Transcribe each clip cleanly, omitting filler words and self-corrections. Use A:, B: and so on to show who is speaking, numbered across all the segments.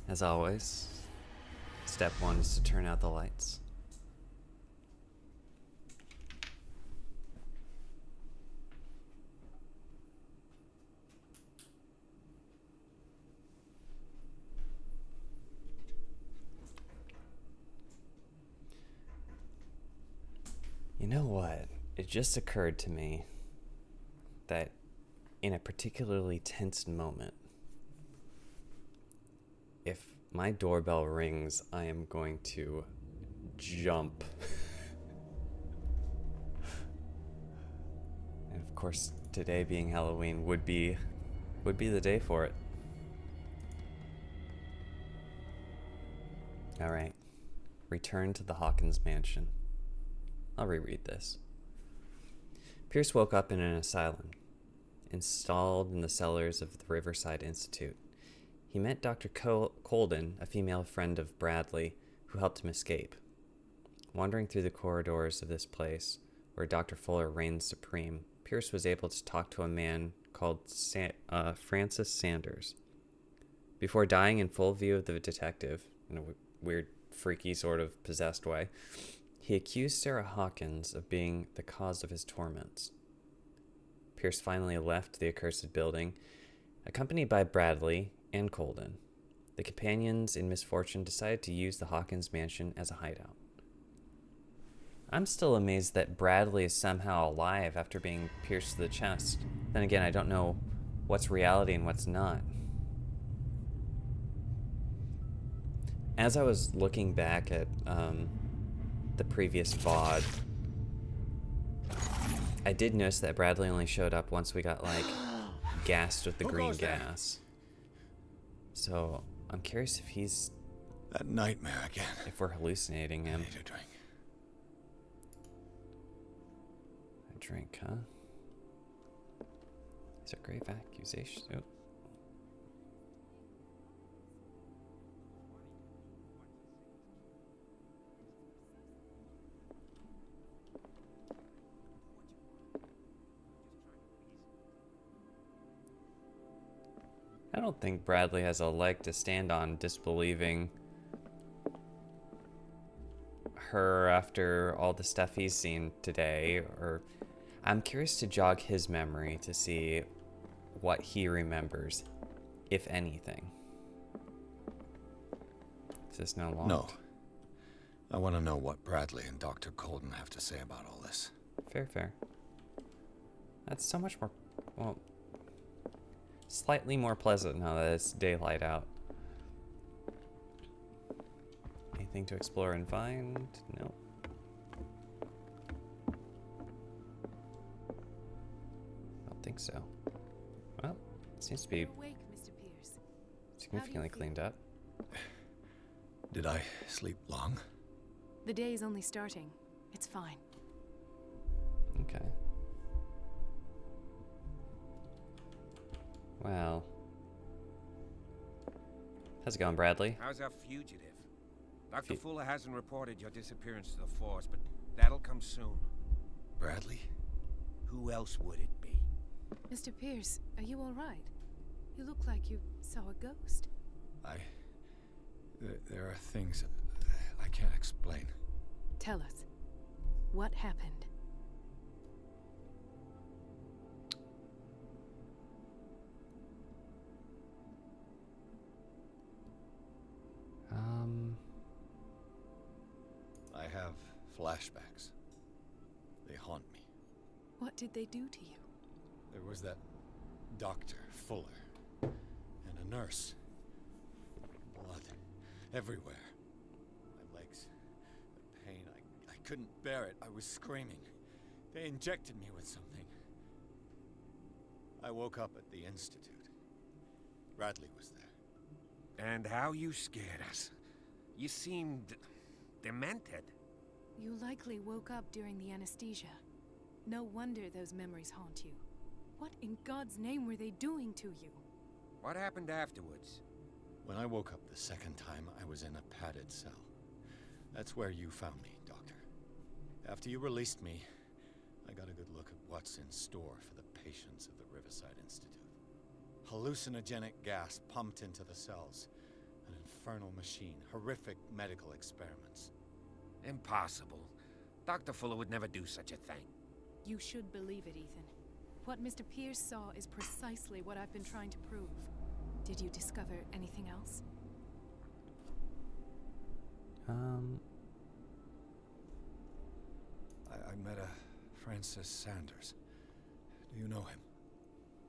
A: As always, step one is to turn out the lights. You know what? It just occurred to me that in a particularly tense moment, if my doorbell rings, I am going to jump. And of course, today being Halloween would be the day for it. All right. Return to the Hawkins mansion. I'll reread this. Pierce woke up in an asylum, installed in the cellars of the Riverside Institute. He met Dr. Colden, a female friend of Bradley, who helped him escape. Wandering through the corridors of this place, where Dr. Fuller reigns supreme, Pierce was able to talk to a man called Francis Sanders. Before dying in full view of the detective, in a weird, freaky sort of possessed way, he accused Sarah Hawkins of being the cause of his torments. Pierce finally left the accursed building, accompanied by Bradley and Colden. The companions in misfortune decided to use the Hawkins mansion as a hideout. I'm still amazed that Bradley is somehow alive after being pierced to the chest. Then again, I don't know what's reality and what's not. As I was looking back at the previous VOD, I did notice that Bradley only showed up once we got, like, gassed with the green gas. So, I'm curious if he's...
B: That nightmare again.
A: If we're hallucinating him.
B: I need a drink.
A: A drink, huh? These are grave accusations. Oh. I don't think Bradley has a leg to stand on disbelieving her after all the stuff he's seen today. Or I'm curious to jog his memory to see what he remembers, if anything. Is this no longer?
B: No. I want to know what Bradley and Dr. Colden have to say about all this.
A: Fair. That's so much more, well, slightly more pleasant now that it's daylight out. Anything to explore and find? Nope. I don't think so. Well, it seems to be
C: Awake, Mr. Pierce.
A: significantly cleaned up.
B: Did I sleep long?
C: The day is only starting. It's fine.
A: Okay. Well. How's it going, Bradley?
D: How's our fugitive? Dr. Fuller hasn't reported your disappearance to the force, but that'll come soon.
B: Bradley?
D: Who else would it be?
C: Mr. Pierce, are you all right? You look like you saw a ghost.
B: There are things I can't explain.
C: Tell us. What happened?
B: I have flashbacks. They haunt me.
C: What did they do to you?
B: There was that Dr. Fuller and a nurse. Blood everywhere. My legs, the pain, I couldn't bear it. I was screaming. They injected me with something. I woke up at the Institute. Bradley was there.
D: And how you scared us. You seemed demented.
C: You likely woke up during the anesthesia. No wonder those memories haunt you. What in God's name were they doing to you?
D: What happened afterwards?
B: When I woke up the second time, I was in a padded cell. That's where you found me, Doctor. After you released me, I got a good look at what's in store for the patients of the Riverside Institute. Hallucinogenic gas pumped into the cells. An infernal machine, horrific medical experiments.
D: Impossible. Dr. Fuller would never do such a thing.
C: You should believe it, Ethan. What Mr. Pierce saw is precisely what I've been trying to prove. Did you discover anything else?
B: I met a Francis Sanders. Do you know him?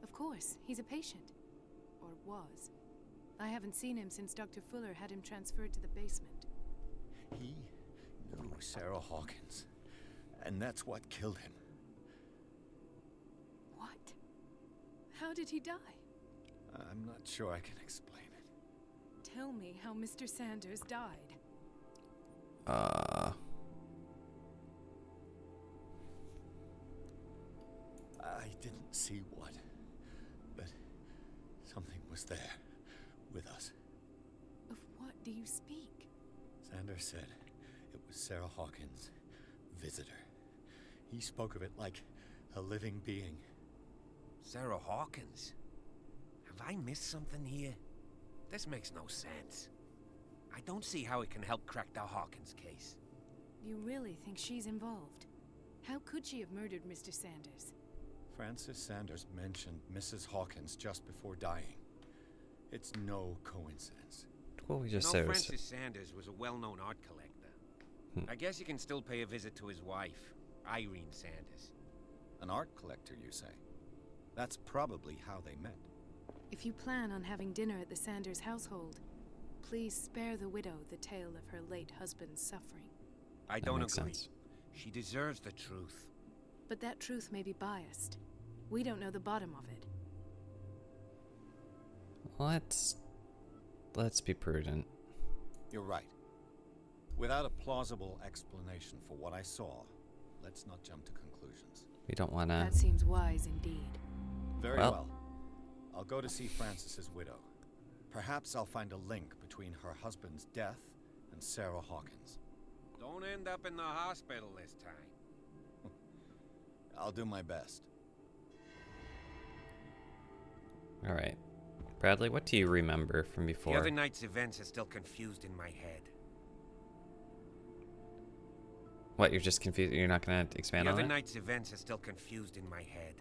C: Of course, he's a patient. Or was. I haven't seen him since Dr. Fuller had him transferred to the basement.
B: He knew Sarah Hawkins, and that's what killed him.
C: What? How did he die?
B: I'm not sure I can explain it.
C: Tell me how Mr. Sanders died.
B: I didn't see what, but something was there with us.
C: Of what do you speak?
B: Sanders said it was Sarah Hawkins' visitor. He spoke of it like a living being.
D: Sarah Hawkins? Have I missed something here? This makes no sense. I don't see how it can help crack the Hawkins case.
C: You really think she's involved? How could she have murdered Mr. Sanders?
B: Francis Sanders mentioned Mrs. Hawkins just before dying. It's no coincidence.
A: What we just
D: You
A: said
D: know,
A: was...
D: Francis Sanders was a well-known art collector. I guess you can still pay a visit to his wife, Irene Sanders.
B: An art collector, you say? That's probably how they met.
C: If you plan on having dinner at the Sanders household, please spare the widow the tale of her late husband's suffering.
D: I
A: That
D: don't
A: makes
D: agree.
A: sense.
D: She deserves the truth.
C: But that truth may be biased. We don't know the bottom of it.
A: Let's be prudent.
B: You're right. Without a plausible explanation for what I saw, let's not jump to conclusions.
A: We don't want to...
C: That seems wise indeed.
B: Very
A: Well.
B: well. I'll go to see Francis's widow. Perhaps I'll find a link between her husband's death and Sarah Hawkins.
D: Don't end up in the hospital this time.
B: I'll do my best.
A: All right. Bradley, what do you remember from before?
D: The other night's events are still confused in my head.
A: What, you're just confused? You're not going to expand
D: The
A: on
D: other
A: it?
D: night's events are still confused in my head.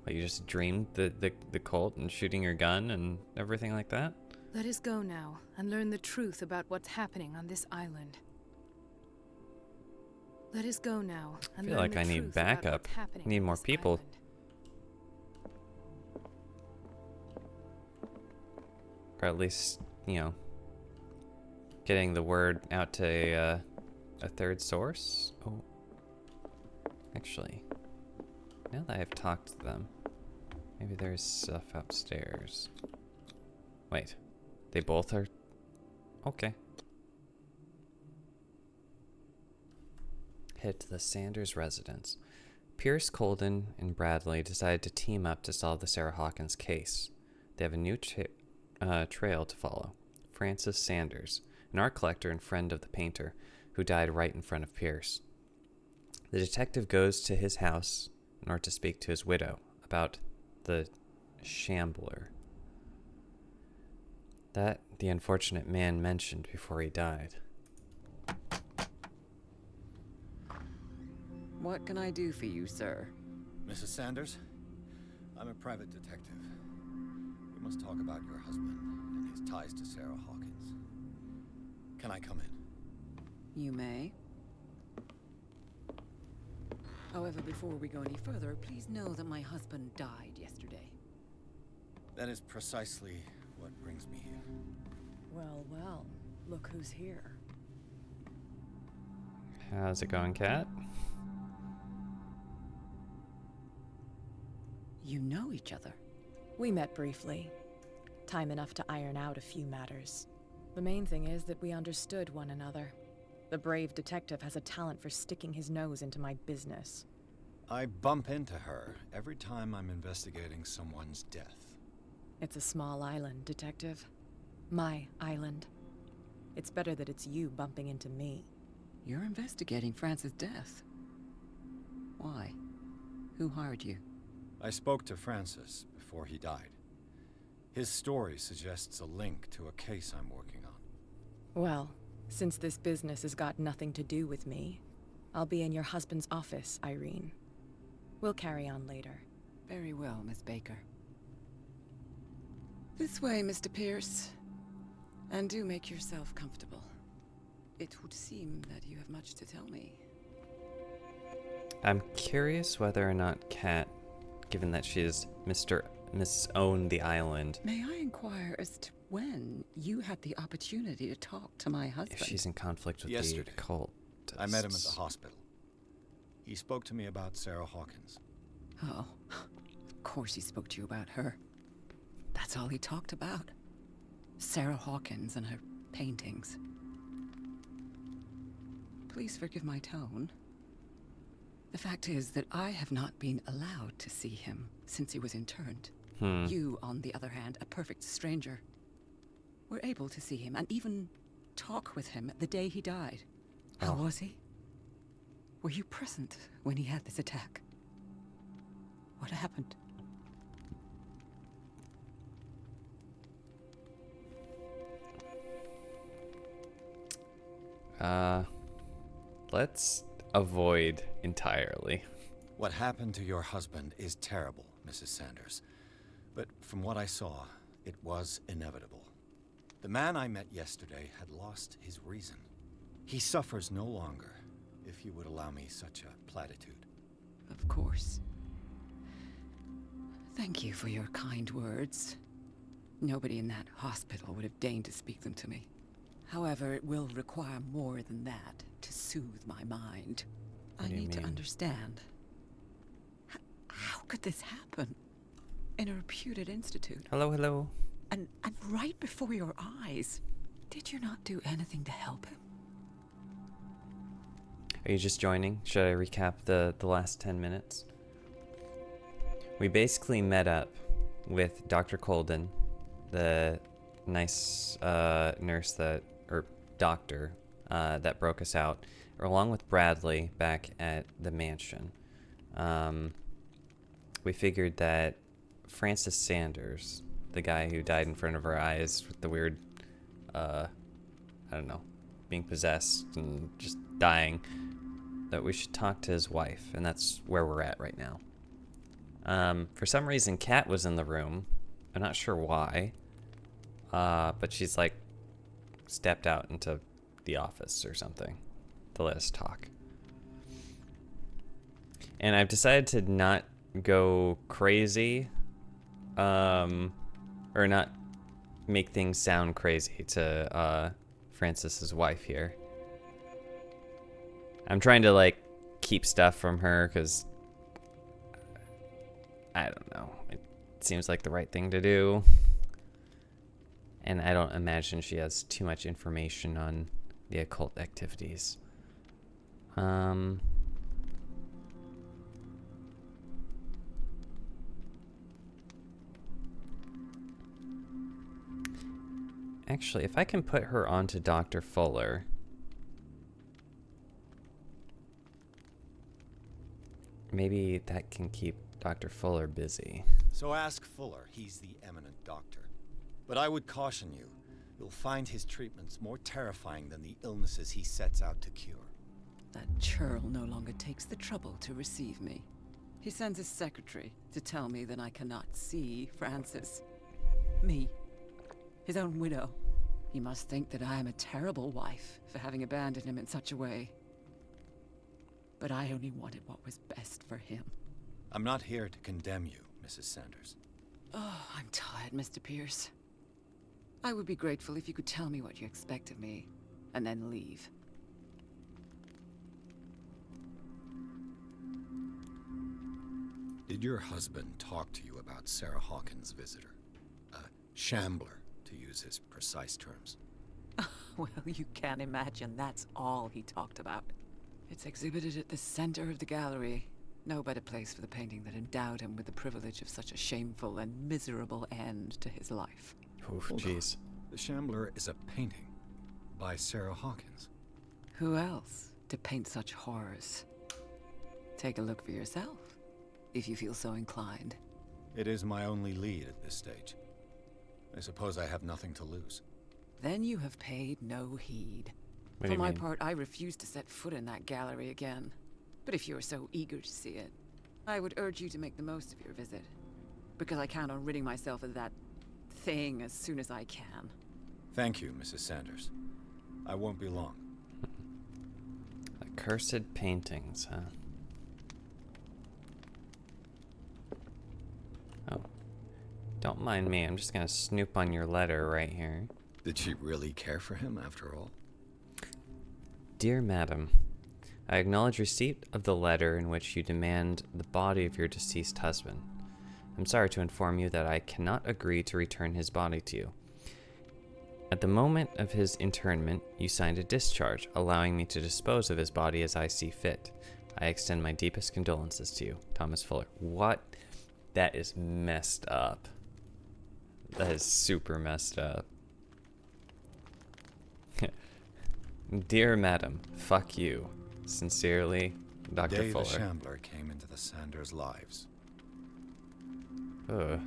A: What, you just dreamed the cult and shooting your gun and everything like that?
C: Let us go now and learn the truth about what's happening on this island. Let us go now and
A: I feel
C: learn
A: like
C: the
A: I need
C: truth about
A: backup.
C: what's happening
A: I need
C: on
A: more
C: this
A: people.
C: island.
A: Or at least, you know, getting the word out to a third source? Oh. Actually, now that I've talked to them, maybe there's stuff upstairs. Wait, they both are... Okay. Head to the Sanders residence. Pierce, Colden, and Bradley decide to team up to solve the Sarah Hawkins case. They have a new trail to follow. Francis Sanders, an art collector and friend of the painter, who died right in front of Pierce. The detective goes to his house in order to speak to his widow about the shambler that the unfortunate man mentioned before he died.
E: What can I do for you, sir?
B: Mrs. Sanders, I'm a private detective. We must talk about your husband and his ties to Sarah Hawkins. Can I come in?
E: You may. However, before we go any further, please know that my husband died yesterday.
B: That is precisely what brings me here.
F: Well, well, look who's here.
A: How's it going, Kat?
E: You know each other.
F: We met briefly. Time enough to iron out a few matters. The main thing is that we understood one another. The brave detective has a talent for sticking his nose into my business.
B: I bump into her every time I'm investigating someone's death.
F: It's a small island, Detective. My island. It's better that it's you bumping into me.
E: You're investigating Francis' death. Why? Who hired you?
B: I spoke to Francis before he died. His story suggests a link to a case I'm working on.
F: Well, since this business has got nothing to do with me, I'll be in your husband's office, Irene. We'll carry on later.
E: Very well, Miss Baker. This way, Mr. Pierce. And do make yourself comfortable. It would seem that you have much to tell me.
A: I'm curious whether or not Kat, given that she is Mrs. Own the Island,
E: May I inquire as to when you had the opportunity to talk to my husband?
A: if she's in conflict with
B: Yesterday.
A: the cult.
B: I met him at the hospital. He spoke to me about Sarah Hawkins.
E: Oh, of course he spoke to you about her. That's all he talked about. Sarah Hawkins and her paintings. Please forgive my tone. The fact is that I have not been allowed to see him since he was interned. You, on the other hand, a perfect stranger, were able to see him and even talk with him the day he died. How was he? Were you present when he had this attack? What happened?
A: Let's avoid entirely.
B: What happened to your husband is terrible, Mrs. Sanders. But from what I saw, it was inevitable. The man I met yesterday had lost his reason. He suffers no longer, if you would allow me such a platitude.
E: Of course. Thank you for your kind words. Nobody in that hospital would have deigned to speak them to me. However, it will require more than that to soothe my mind.
A: What
E: I
A: do you
E: need to
A: mean?
E: understand. How could this happen? In a reputed institute.
A: Hello, hello.
E: And right before your eyes. Did you not do anything to help him?
A: Are you just joining? Should I recap the last 10 minutes? We basically met up with Dr. Colden, the nice nurse that, or doctor, that broke us out, along with Bradley back at the mansion. We figured that Francis Sanders, the guy who died in front of our eyes with the weird, I don't know, being possessed and just dying, that we should talk to his wife, and that's where we're at right now. For some reason, Kat was in the room. I'm not sure why, but she's like stepped out into the office or something to let us talk. And I've decided to not go crazy, or not make things sound crazy to Francis's wife here. I'm trying to like keep stuff from her because I don't know. It seems like the right thing to do. And I don't imagine she has too much information on the occult activities. Actually, if I can put her onto Dr. Fuller. Maybe that can keep Dr. Fuller busy.
B: So ask Fuller, he's the eminent doctor. But I would caution you, you'll find his treatments more terrifying than the illnesses he sets out to cure.
E: That churl no longer takes the trouble to receive me. He sends his secretary to tell me that I cannot see Francis. Me. His own widow. He must think that I am a terrible wife for having abandoned him in such a way. But I only wanted what was best for him.
B: I'm not here to condemn you, Mrs. Sanders.
E: Oh, I'm tired, Mr. Pierce. I would be grateful if you could tell me what you expect of me, and then leave.
B: Did your husband talk to you about Sarah Hawkins' visitor? A shambler, to use his precise terms.
E: Well, you can't imagine that's all he talked about. It's exhibited at the center of the gallery. No better place for the painting that endowed him with the privilege of such a shameful and miserable end to his life.
A: Oof,
B: Hold
A: jeez.
B: on. The Shambler is a painting by Sarah Hawkins.
E: Who else to paint such horrors? Take a look for yourself, if you feel so inclined.
B: It is my only lead at this stage. I suppose I have nothing to lose.
E: then you have paid no heed.
A: What do
E: For
A: you
E: my
A: mean?
E: part, I refuse to set foot in that gallery again. But if you're so eager to see it, I would urge you to make the most of your visit. Because I count on ridding myself of that thing as soon as I can.
B: Thank you, Mrs. Sanders. I won't be long.
A: Accursed paintings, huh? Oh. Don't mind me, I'm just gonna snoop on your letter right here.
B: Did she really care for him after all?
A: Dear Madam, I acknowledge receipt of the letter in which you demand the body of your deceased husband. I'm sorry to inform you that I cannot agree to return his body to you. At the moment of his internment, you signed a discharge, allowing me to dispose of his body as I see fit. I extend my deepest condolences to you, Thomas Fuller. What? That is messed up. That is super messed up. Dear Madam, fuck you. Sincerely, Dr.
B: Day
A: Fuller.
B: the Shambler came into the Sanders' lives.
A: Ugh.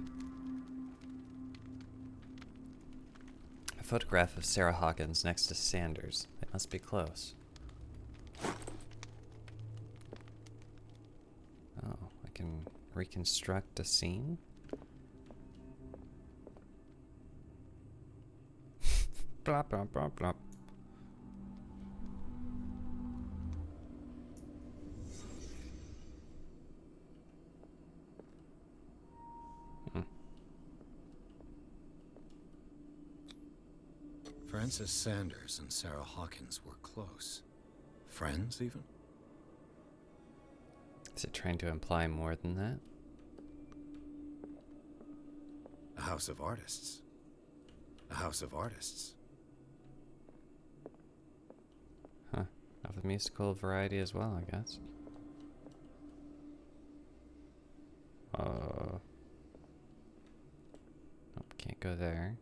A: A photograph of Sarah Hawkins next to Sanders. It must be close. Oh, I can reconstruct a scene? Blop, blop, blop, blop.
B: Francis Sanders and Sarah Hawkins were close. Friends, even?
A: Is it trying to imply more than that?
B: A house of artists. A house of artists.
A: Huh. Of a musical variety as well, I guess. Nope, can't go there.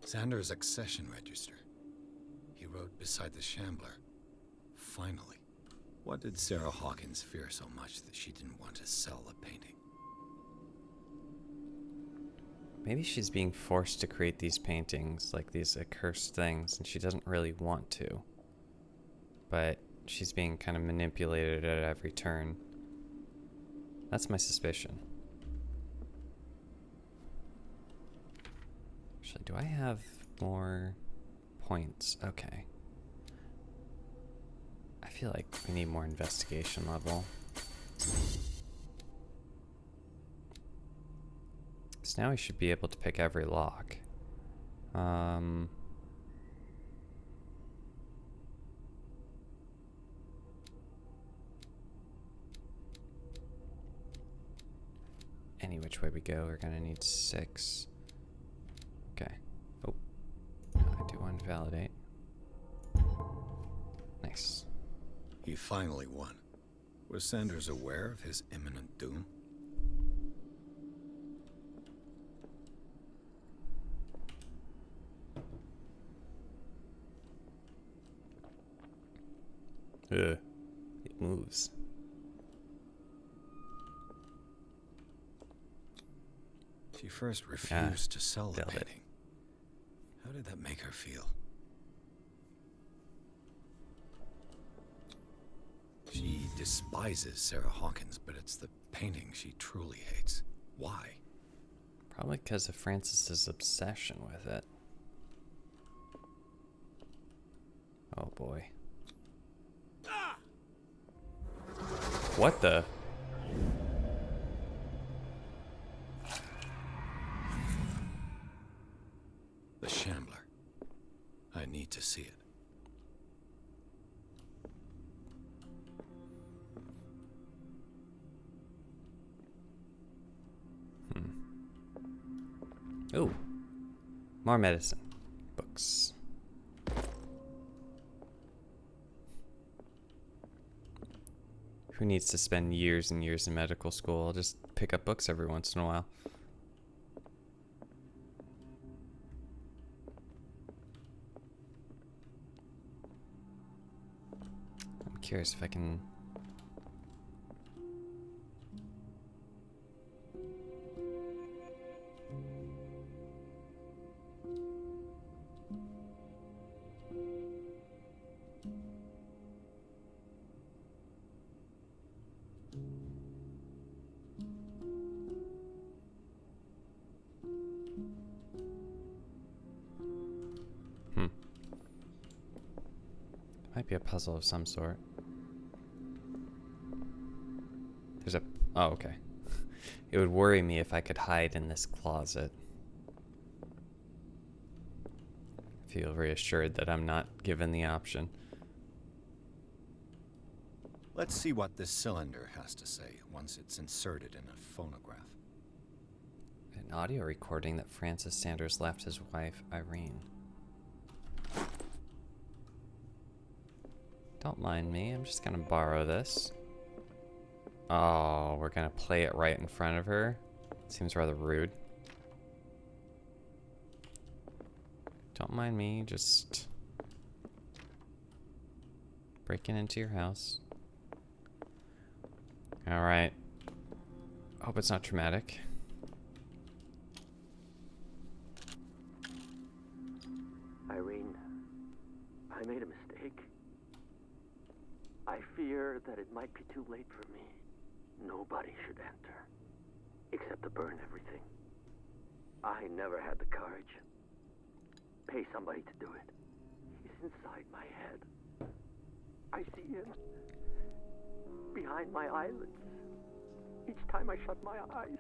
B: Sanders' accession register. He wrote beside the Shambler. Finally. What did Sarah Hawkins fear so much that she didn't want to sell the painting?
A: Maybe she's being forced to create these paintings, like these accursed things, and she doesn't really want to. But she's being kind of manipulated at every turn. That's my suspicion. Actually, do I have more points? Okay. I feel like we need more investigation level. So now we should be able to pick every lock. Any which way we go, we're gonna need 6. Okay. Oh, I do want to validate. Nice.
B: He finally won. Was Sanders aware of his imminent doom?
A: Ugh. It moves.
B: She first refused to sell the
A: nailed it.
B: painting. How did that make her feel? She despises Sarah Hawkins, but it's the painting she truly hates. Why?
A: Probably because of Francis's obsession with it. Oh boy. What the?
B: The Shambler. I need to see it.
A: Ooh. More medicine. Books. Who needs to spend years and years in medical school? Just pick up books every once in a while. I'm curious if I can... Might be a puzzle of some sort. There's a... Oh, okay. It would worry me if I could hide in this closet. Feel reassured that I'm not given the option.
B: Let's see what this cylinder has to say once it's inserted in a phonograph.
A: An audio recording that Francis Sanders left his wife, Irene. Don't mind me, I'm just gonna borrow this. Oh, we're gonna play it right in front of her? Seems rather rude. Don't mind me, just breaking into your house. Alright. Hope it's not traumatic.
G: Irene, I made a mistake. I fear that it might be too late for me. Nobody should enter, except to burn everything. I never had the courage. Pay somebody to do it. He's inside my head. I see him behind my eyelids. Each time I shut my eyes.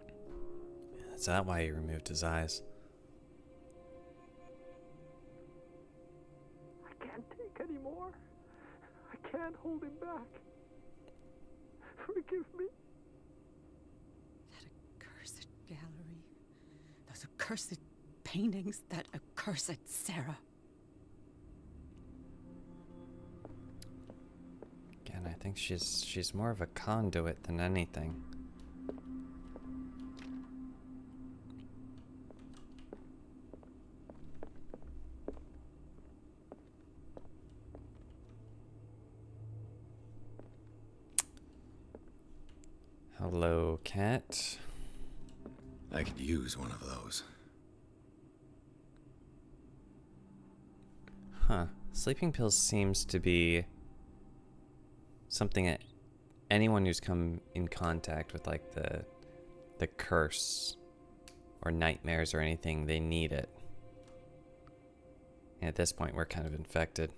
A: Is that why he removed his eyes?
G: I can't take any more. I can't hold him back. Forgive me.
E: That accursed gallery. Those accursed paintings. That accursed Sarah.
A: Again, I think she's more of a conduit than anything. Hello, cat.
B: I could use one of those.
A: Huh. Sleeping pills seems to be something that anyone who's come in contact with like the curse or nightmares or anything, they need it. And at this point, we're kind of infected.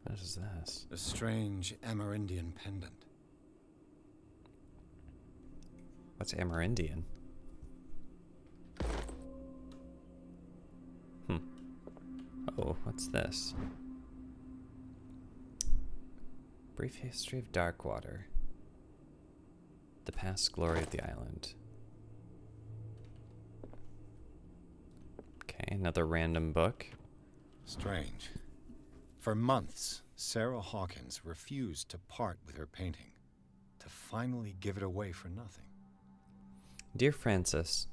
A: What is this?
B: A strange Amerindian pendant.
A: What's Amerindian? Oh, what's this? Brief history of Darkwater. The past glory of the island. Okay, another random book.
B: Strange. For months, Sarah Hawkins refused to part with her painting, to finally give it away for nothing.
A: Dear Francis,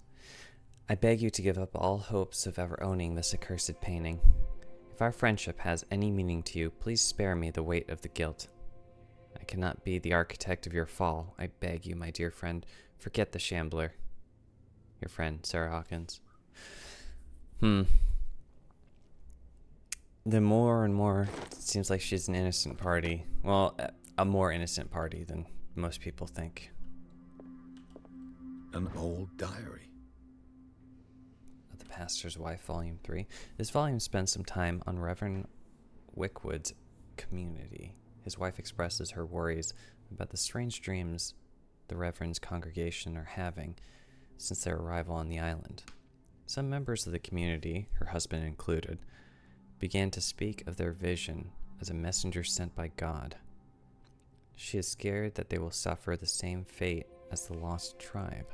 A: I beg you to give up all hopes of ever owning this accursed painting. If our friendship has any meaning to you, please spare me the weight of the guilt. I cannot be the architect of your fall. I beg you, my dear friend, forget the shambler. Your friend, Sarah Hawkins. The more and more, it seems like she's an innocent party. Well, a more innocent party than most people think.
B: An old diary.
A: The Pastor's Wife, Volume 3. This volume spends some time on Reverend Wickwood's community. His wife expresses her worries about the strange dreams the Reverend's congregation are having since their arrival on the island. Some members of the community, her husband included, began to speak of their vision as a messenger sent by God. She is scared that they will suffer the same fate as the lost tribe.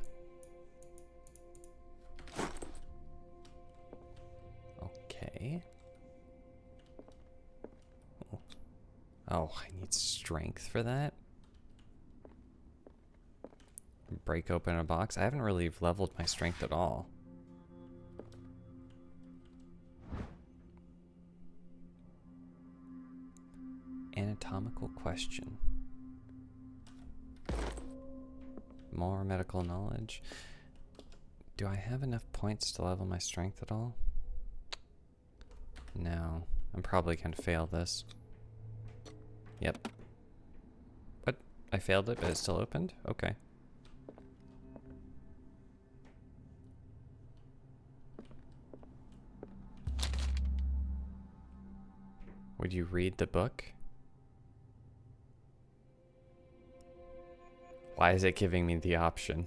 A: Okay. Oh, I need strength for that? Break open a box? I haven't really leveled my strength at all. Anatomical question. More medical knowledge. Do I have enough points to level my strength at all? No. I'm probably going to fail this. Yep. What? I failed it, but it still opened? Okay. Would you read the book? Why is it giving me the option?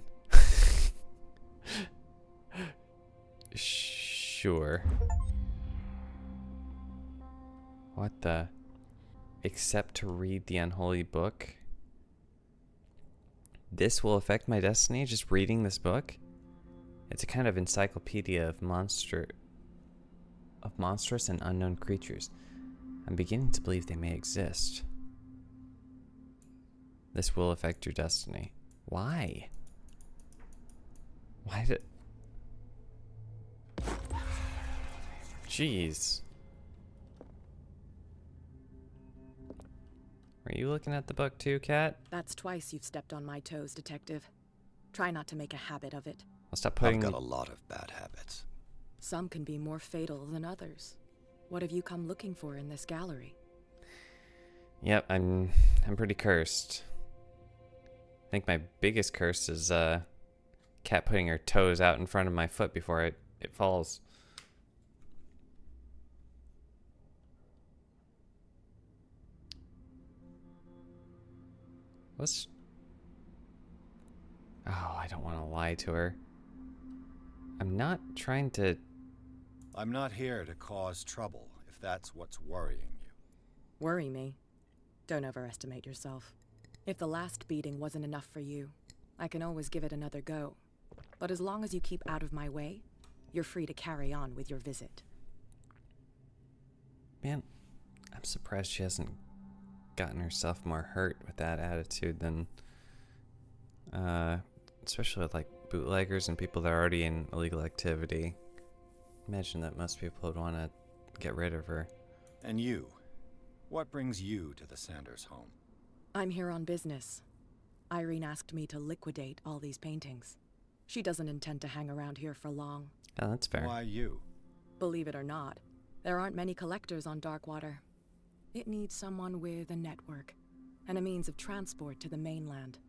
A: Sure. What the? Except to read the unholy book? This will affect my destiny, just reading this book? It's a kind of encyclopedia of monstrous and unknown creatures. I'm beginning to believe they may exist. This will affect your destiny. Why? Why did... Jeez. Are you looking at the book too, Kat?
F: That's twice you've stepped on my toes, Detective. Try not to make a habit of it.
A: I'll stop putting...
B: I've got a lot of bad habits.
F: Some can be more fatal than others. What have you come looking for in this gallery?
A: Yep, I'm pretty cursed. I think my biggest curse is Kat putting her toes out in front of my foot before it falls. What's... Oh, I don't want to lie to her. I'm not trying to...
B: I'm not here to cause trouble, if that's what's worrying you.
F: Worry me? Don't overestimate yourself. If the last beating wasn't enough for you, I can always give it another go. But as long as you keep out of my way, you're free to carry on with your visit.
A: Man, I'm surprised she hasn't gotten herself more hurt with that attitude than... especially with, like, bootleggers and people that are already in illegal activity. Imagine that most people would want to get rid of her.
B: And you? What brings you to the Sanders home?
F: I'm here on business. Irene asked me to liquidate all these paintings. She doesn't intend to hang around here for long.
A: Oh, that's fair.
B: Why you?
F: Believe it or not, there aren't many collectors on Darkwater. It needs someone with a network and a means of transport to the mainland.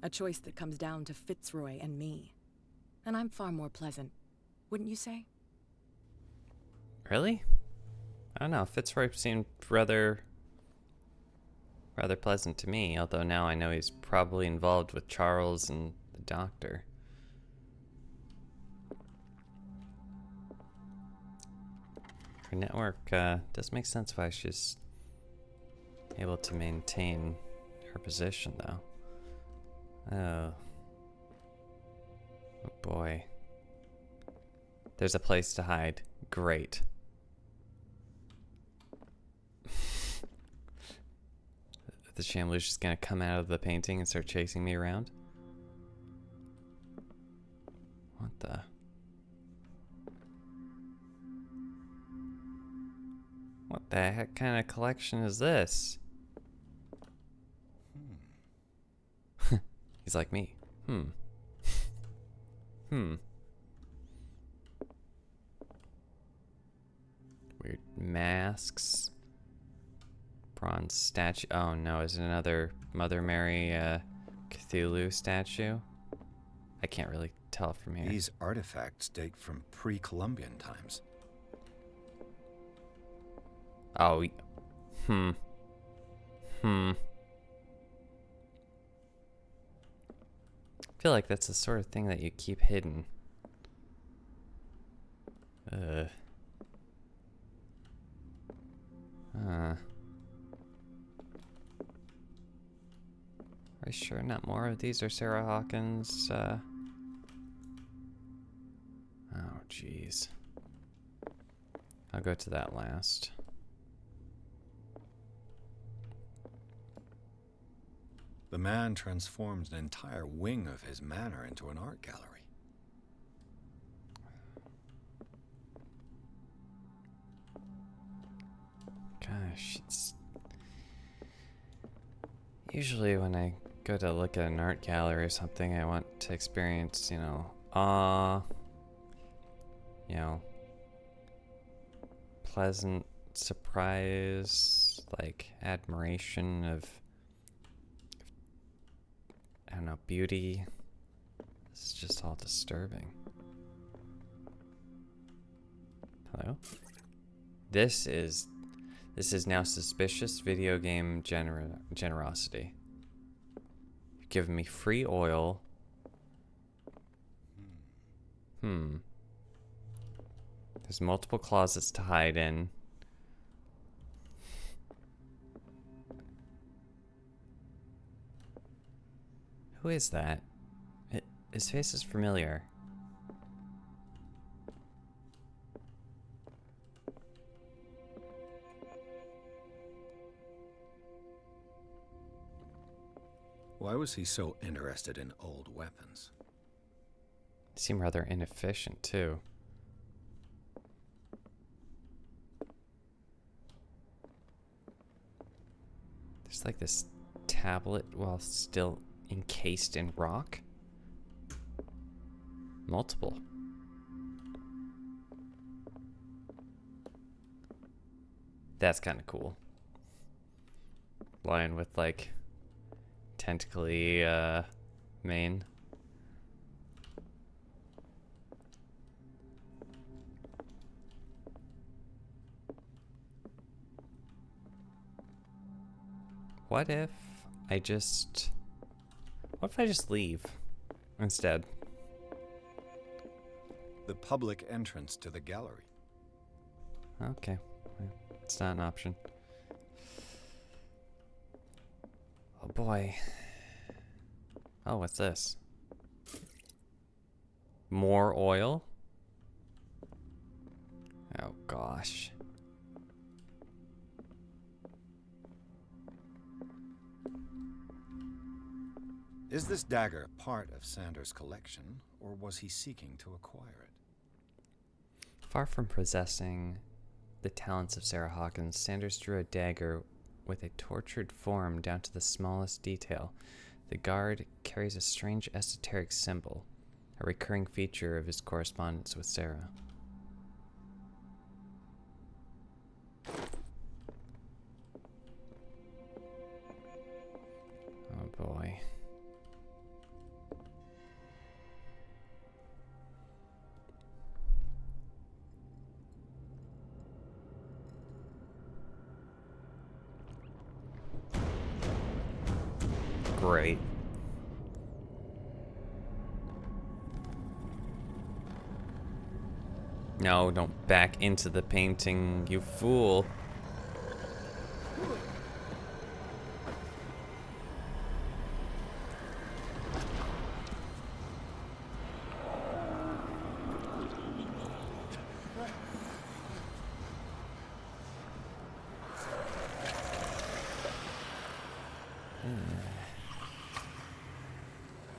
F: A choice that comes down to Fitzroy and me. And I'm far more pleasant, wouldn't you say?
A: Really? I don't know. Fitzroy seemed rather pleasant to me, although now I know he's probably involved with Charles and the doctor. Her network does make sense why she's able to maintain her position, though. Oh. Oh boy. There's a place to hide. Great. The Chandler's just gonna come out of the painting and start chasing me around? What the? What the heck kind of collection is this? He's like me. Weird masks. Bronze statue. Oh no, is it another Mother Mary Cthulhu statue? I can't really tell from here.
B: These artifacts date from pre-Columbian times.
A: Oh, I feel like that's the sort of thing that you keep hidden. Are you sure not more of these are Sarah Hawkins? Oh, jeez. I'll go to that last.
B: The man transformed an entire wing of his manor into an art gallery.
A: Gosh, it's... Usually when I go to look at an art gallery or something, I want to experience, you know, awe, you know, pleasant surprise, like admiration of, I don't know, beauty. This is just all disturbing. Hello? This is This is now suspicious video game generosity. You've given me free oil. There's multiple closets to hide in. Who is that? His face is familiar.
B: Why was he so interested in old weapons?
A: Seem rather inefficient, too. There's like this tablet while still encased in rock. Multiple. That's kind of cool. Lion with like tentacly mane. What if I just leave instead?
B: The public entrance to the gallery.
A: Okay. It's not an option. Oh boy. Oh, what's this? More oil? Oh gosh.
B: Is this dagger part of Sanders' collection, or was he seeking to acquire it?
A: Far from possessing the talents of Sarah Hawkins, Sanders drew a dagger with a tortured form down to the smallest detail. The guard carries a strange esoteric symbol, a recurring feature of his correspondence with Sarah. Oh boy. Great. No, don't back into the painting, you fool.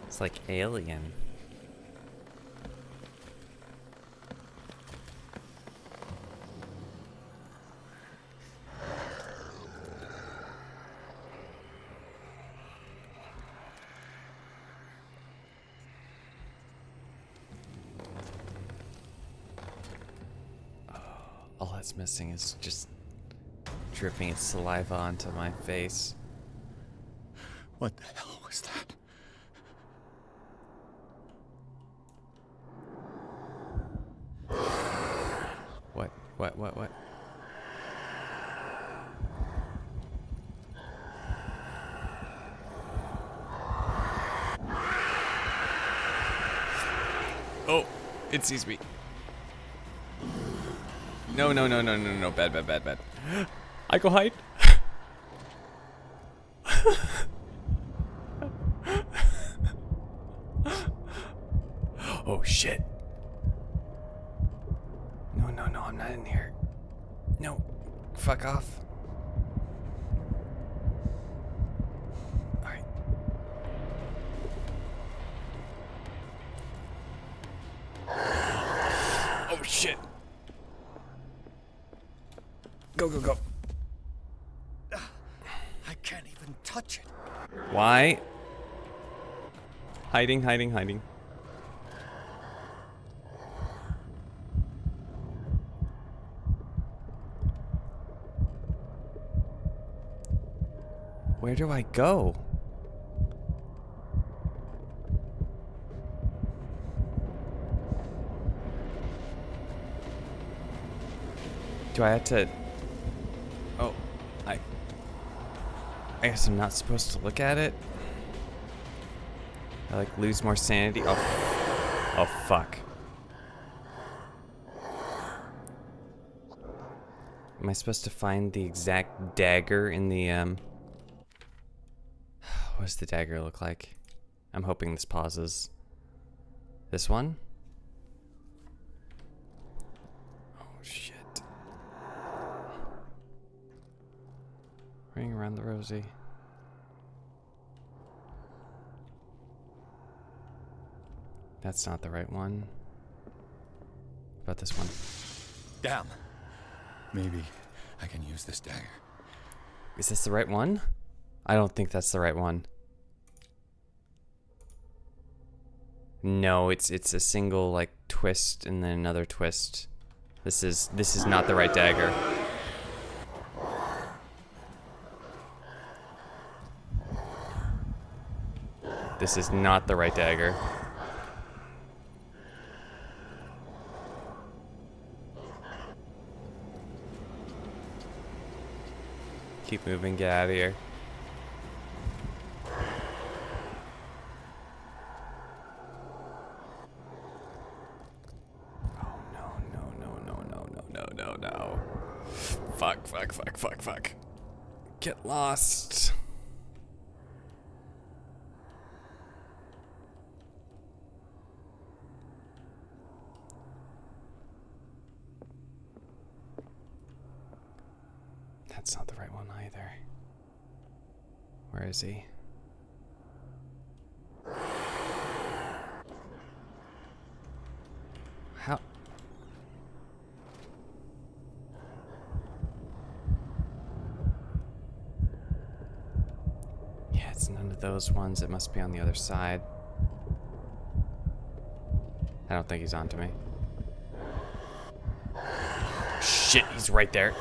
A: It's like Alien. All that's missing is just dripping its saliva onto my face.
B: What the hell was that?
A: What? Oh, it sees me. No. Bad. I go hide. Oh shit. No, I'm not in here. No, fuck off. Alright. Oh shit. Go.
B: I can't even touch it.
A: Why? Hiding. Where do I go? Do I have to... Oh. I guess I'm not supposed to look at it. I like lose more sanity. Oh. Oh, fuck. Am I supposed to find the exact dagger in the, what does the dagger look like? I'm hoping this pauses. This one? Oh, shit. Ring around the rosy. That's not the right one. What about this one?
B: Damn. Maybe I can use this dagger.
A: Is this the right one? I don't think that's the right one. No, it's a single like twist and then another twist. This is not the right dagger. This is not the right dagger. Keep moving, get out of here. Oh no. Fuck. Get lost. That's not the right one either. Where is he? How? Yeah, it's none of those ones. It must be on the other side. I don't think he's onto me. Shit, he's right there.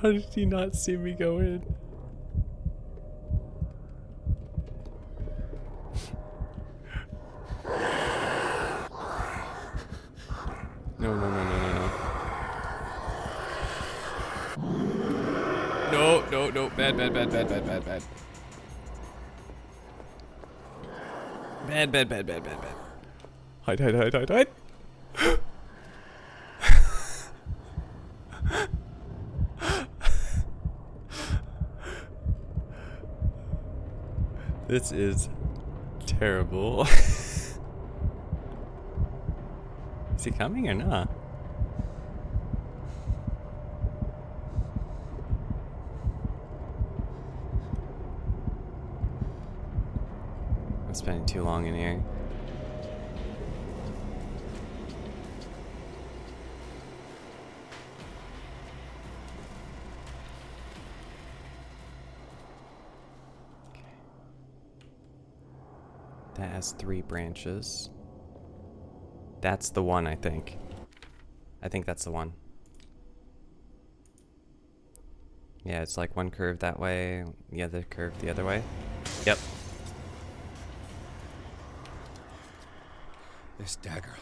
A: How did he not see me go in? No. No. Bad. Bad. Hide. This is terrible. Is he coming or not? I'm spending too long in here. That has 3 branches. That's the one, I think. I think that's the one. Yeah, it's like one curve that way, the other curve the other way. Yep.
B: This dagger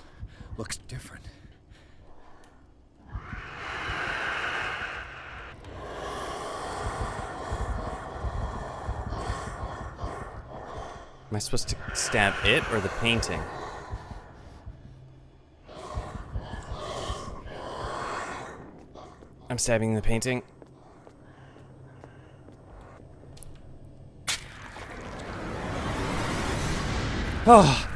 B: looks different.
A: Am I supposed to stab it or the painting? I'm stabbing the painting. Oh.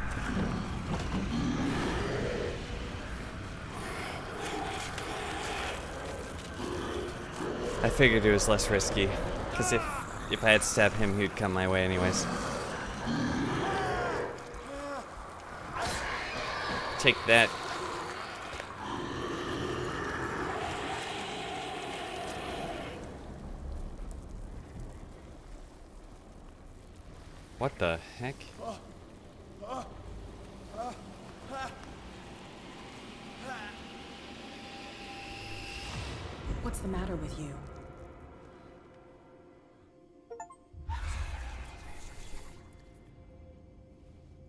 A: I figured it was less risky, because if I had stabbed him, he'd come my way anyways. Take that. What the heck?
F: What's the matter with you?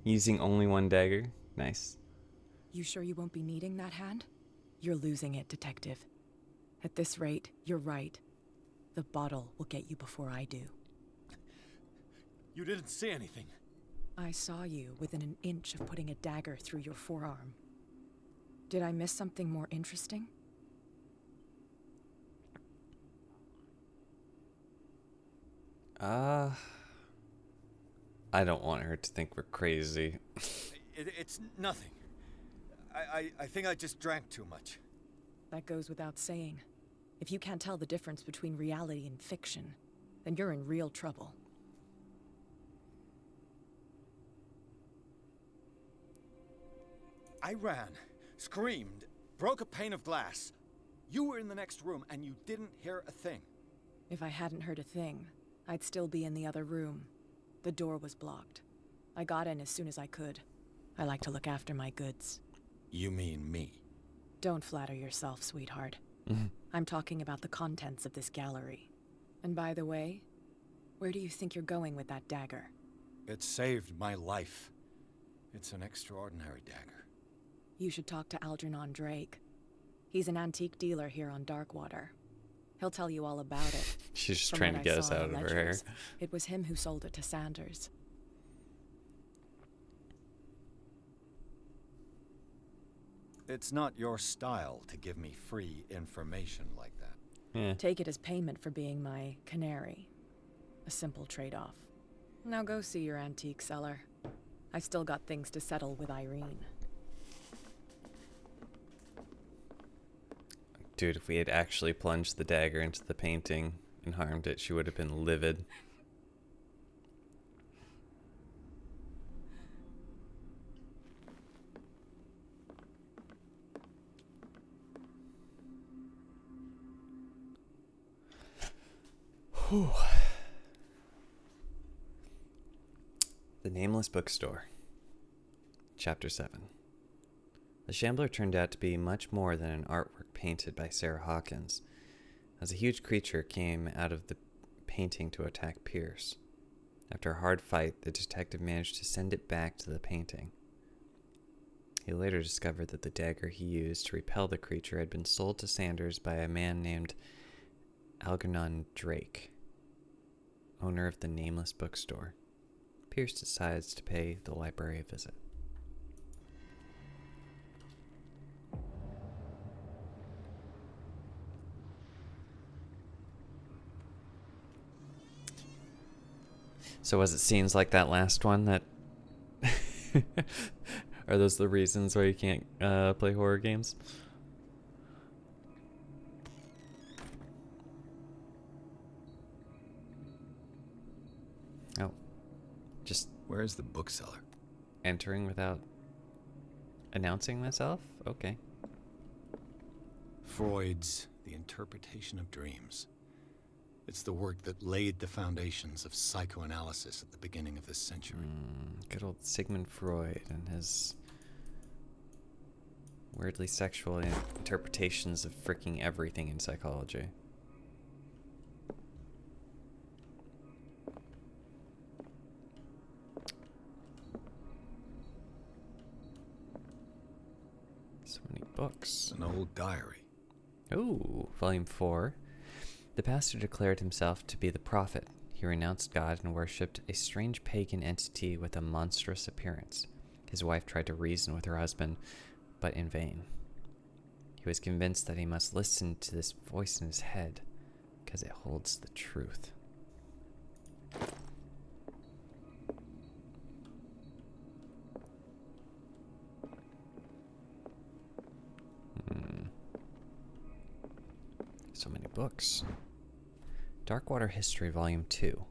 A: Using only one dagger? Nice.
F: You sure you won't be needing that hand? You're losing it, Detective. At this rate, you're right. The bottle will get you before I do.
B: You didn't see anything.
F: I saw you within an inch of putting a dagger through your forearm. Did I miss something more interesting?
A: I don't want her to think we're crazy.
B: It's nothing. I think I just drank too much.
F: That goes without saying. If you can't tell the difference between reality and fiction, then you're in real trouble.
B: I ran, screamed, broke a pane of glass. You were in the next room and you didn't hear a thing.
F: If I hadn't heard a thing, I'd still be in the other room. The door was blocked. I got in as soon as I could. I like to look after my goods.
B: You mean me?
F: Don't flatter yourself, sweetheart. I'm talking about the contents of this gallery. And by the way, where do you think you're going with that dagger?
B: It saved my life. It's an extraordinary dagger.
F: You should talk to Algernon Drake. He's an antique dealer here on Darkwater. He'll tell you all about it.
A: She's just
F: From
A: trying to
F: what I
A: get us
F: saw in
A: out
F: the
A: of her hair.
F: ledgers, it was him who sold it to Sanders.
B: It's not your style to give me free information like that.
A: Yeah.
F: Take it as payment for being my canary. A simple trade-off. Now go see your antique seller. I still got things to settle with Irene.
A: Dude, if we had actually plunged the dagger into the painting and harmed it, she would have been livid. Whew. The Nameless Bookstore. Chapter 7. The Shambler turned out to be much more than an artwork painted by Sarah Hawkins, as a huge creature came out of the painting to attack Pierce. After a hard fight, the detective managed to send it back to the painting. He later discovered that the dagger he used to repel the creature had been sold to Sanders by a man named Algernon Drake, owner of the Nameless Bookstore. Pierce decides to pay the library a visit. So was it scenes like that last one that... Are those the reasons why you can't play horror games? Oh. Just
B: Where's the bookseller?
A: entering without announcing myself? Okay.
B: Freud's The Interpretation of Dreams. It's the work that laid the foundations of psychoanalysis at the beginning of this century.
A: Good old Sigmund Freud and his weirdly sexual interpretations of freaking everything in psychology. So many books.
B: An old diary.
A: Ooh, Volume 4. The pastor declared himself to be the prophet. He renounced God and worshipped a strange pagan entity with a monstrous appearance. His wife tried to reason with her husband, but in vain. He was convinced that he must listen to this voice in his head, because it holds the truth. So many books. Darkwater History, Volume 2.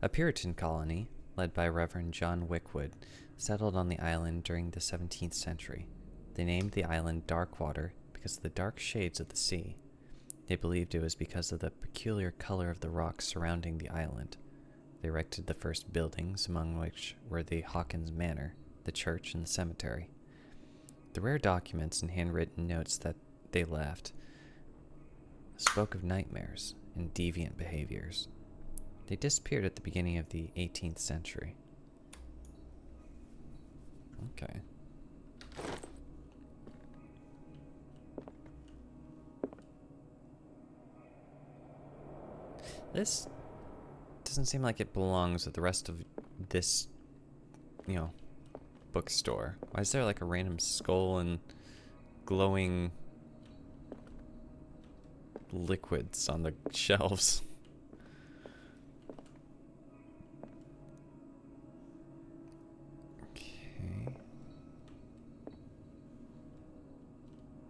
A: A Puritan colony, led by Reverend John Wickwood, settled on the island during the 17th century. They named the island Darkwater because of the dark shades of the sea. They believed it was because of the peculiar color of the rocks surrounding the island. They erected the first buildings, among which were the Hawkins Manor, the church, and the cemetery. The rare documents and handwritten notes that they left spoke of nightmares and deviant behaviors. They disappeared at the beginning of the 18th century. Okay. This doesn't seem like it belongs with the rest of this, you know, bookstore. Why is there like a random skull and glowing liquids on the shelves? Okay.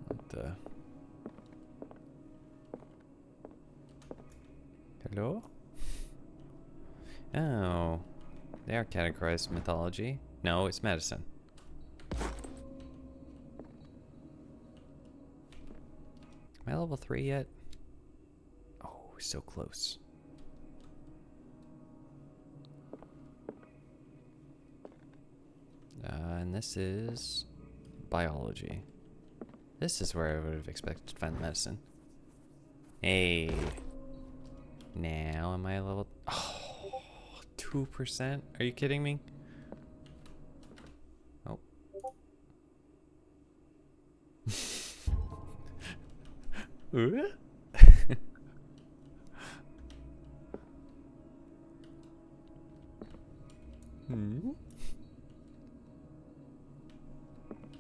A: What the? Hello? Oh. They are categorized mythology. No, it's medicine. Am I level 3 yet? Oh, so close. And this is biology. This is where I would have expected to find the medicine. Hey. Now am I level... Oh, 2%? Are you kidding me? Oh.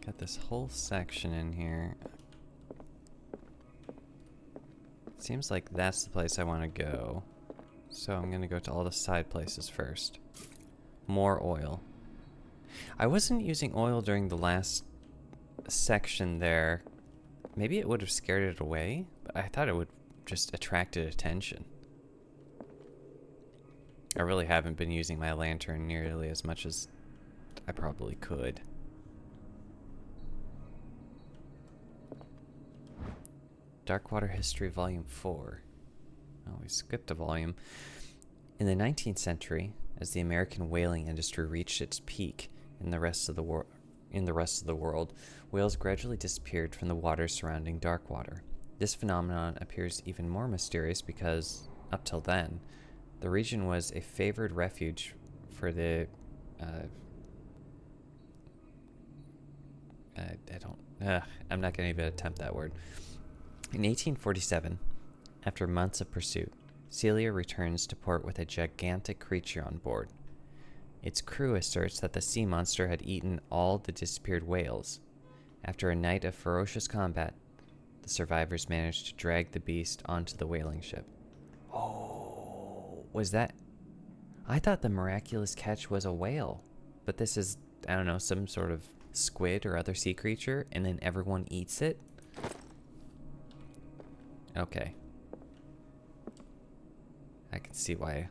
A: Got this whole section in here. Seems like that's the place I want to go. So I'm gonna go to all the side places first. More oil. I wasn't using oil during the last section there. Maybe it would have scared it away, but I thought it would just attracted attention. I really haven't been using my lantern nearly as much as I probably could. Darkwater History Volume 4. Oh, we skipped a volume. In the 19th century, as the American whaling industry reached its peak in the rest of the world, whales gradually disappeared from the waters surrounding Darkwater. This phenomenon appears even more mysterious because, up till then, the region was a favored refuge for the I'm not going to even attempt that word. In 1847, after months of pursuit, Celia returns to port with a gigantic creature on board. Its crew asserts that the sea monster had eaten all the disappeared whales. After a night of ferocious combat, the survivors managed to drag the beast onto the whaling ship. Oh, was that... I thought the miraculous catch was a whale, but this is, I don't know, some sort of squid or other sea creature, and then everyone eats it? Okay. I can see why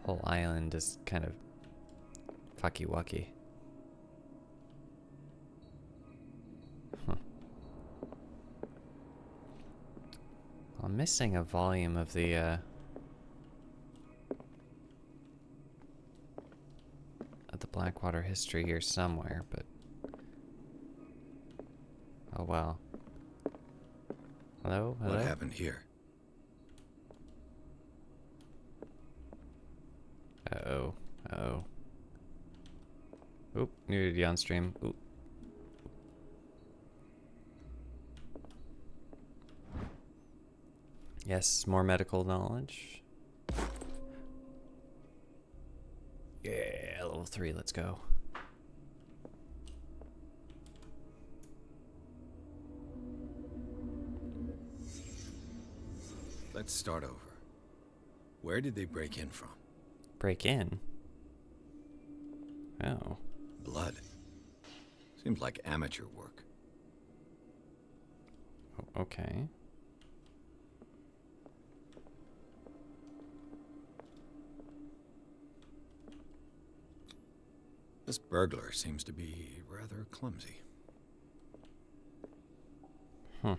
A: whole island is kind of fucky-wucky. Huh. I'm missing a volume of the Blackwater history here somewhere, but oh well. Hello? Hello?
B: What happened here?
A: Uh-oh. Uh-oh. Oop, nudity on stream. Oop. Yes, more medical knowledge. Yeah, level 3, let's go.
B: Let's start over. Where did they break in from?
A: Break in? Oh.
B: Blood. Seems like amateur work.
A: Okay.
B: This burglar seems to be rather clumsy.
A: Huh.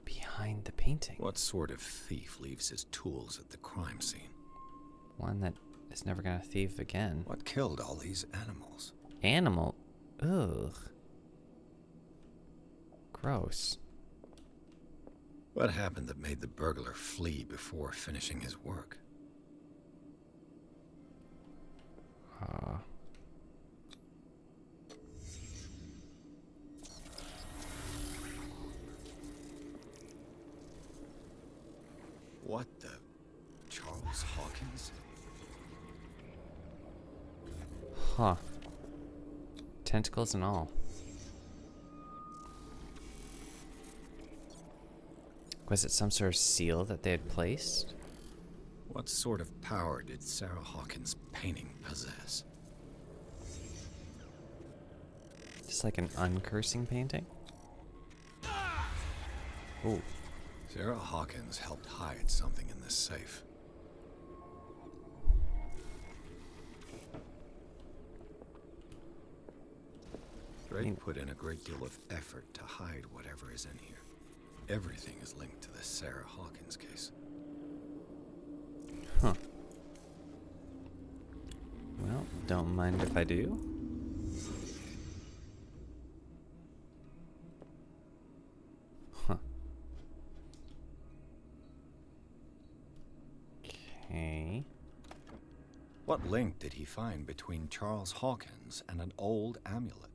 A: Behind the painting.
B: What sort of thief leaves his tools at the crime scene?
A: One that is never gonna thieve again.
B: What killed all these animals?
A: Animal? Ugh. Gross.
B: What happened that made the burglar flee before finishing his work? What the? Charles Hawkins?
A: Huh. Tentacles and all. Was it some sort of seal that they had placed?
B: What sort of power did Sarah Hawkins' painting possess?
A: Just like an uncursing painting? Ooh.
B: Sarah Hawkins helped hide something in this safe. Drake put in a great deal of effort to hide whatever is in here. Everything is linked to the Sarah Hawkins case.
A: Huh. Well, don't mind if I do. Huh. Okay.
B: What link did he find between Charles Hawkins and an old amulet?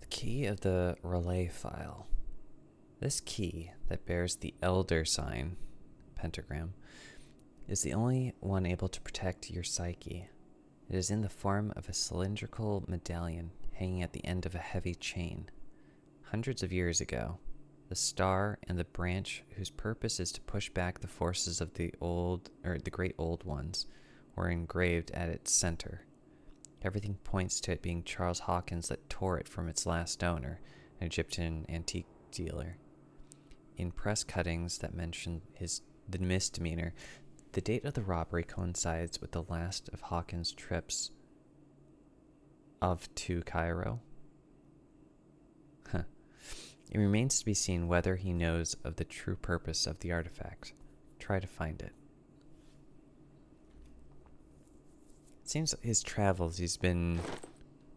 A: The key of the relay file. This key that bears the Elder sign, pentagram, is the only one able to protect your psyche. It is in the form of a cylindrical medallion hanging at the end of a heavy chain. Hundreds of years ago, the star and the branch whose purpose is to push back the forces of the great old ones were engraved at its center. Everything points to it being Charles Hawkins that tore it from its last owner, an Egyptian antique dealer. In press cuttings that mention the misdemeanor, the date of the robbery coincides with the last of Hawkins' trips to Cairo. It remains to be seen whether he knows of the true purpose of the artifact. Try to find it. It seems his travels, he's been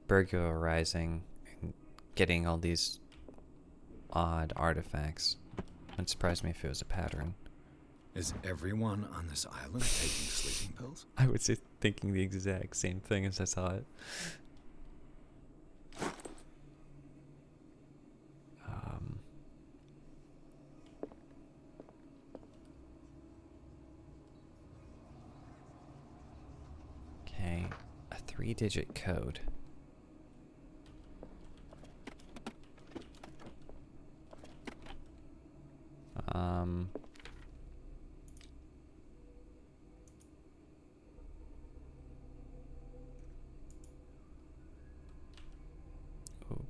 A: burglarizing and getting all these odd artifacts. Wouldn't surprise me if it was a pattern.
B: Is everyone on this island taking sleeping pills?
A: I was just thinking the exact same thing as I saw it. Okay, a 3-digit code. Ooh.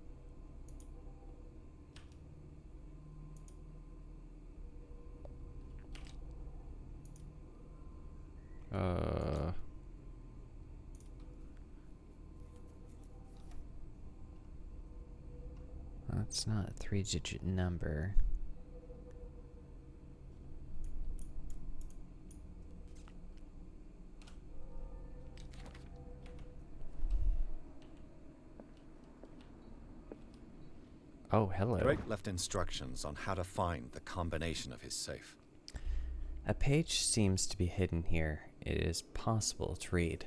A: That's not a 3-digit number. Oh, hello.
B: Drake left instructions on how to find the combination of his safe.
A: A page seems to be hidden here. It is possible to read.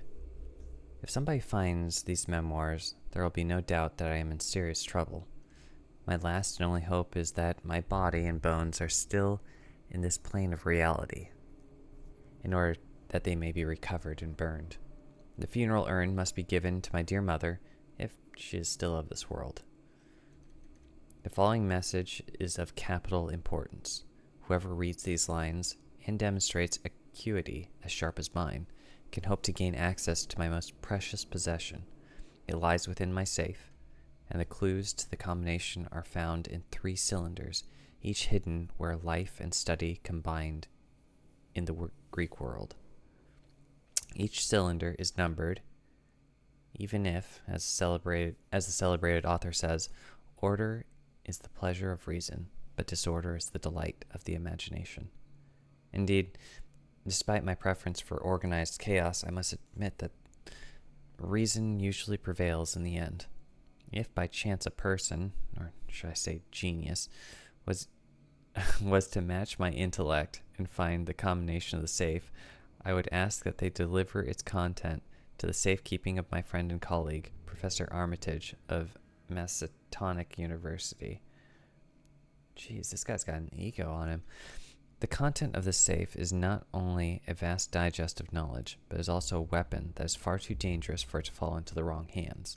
A: If somebody finds these memoirs, there will be no doubt that I am in serious trouble. My last and only hope is that my body and bones are still in this plane of reality, in order that they may be recovered and burned. The funeral urn must be given to my dear mother, if she is still of this world. The following message is of capital importance. Whoever reads these lines and demonstrates acuity as sharp as mine can hope to gain access to my most precious possession. It lies within my safe, and the clues to the combination are found in 3 cylinders, each hidden where life and study combined in the Greek world. Each cylinder is numbered, even if, as the celebrated author says, order is the pleasure of reason, but disorder is the delight of the imagination. Indeed, despite my preference for organized chaos, I must admit that reason usually prevails in the end. If by chance a person, or should I say genius, was to match my intellect and find the combination of the safe, I would ask that they deliver its content to the safekeeping of my friend and colleague, Professor Armitage of Massachusetts University. Jeez, this guy's got an ego on him. The content of the safe is not only a vast digest of knowledge, but is also a weapon that is far too dangerous for it to fall into the wrong hands.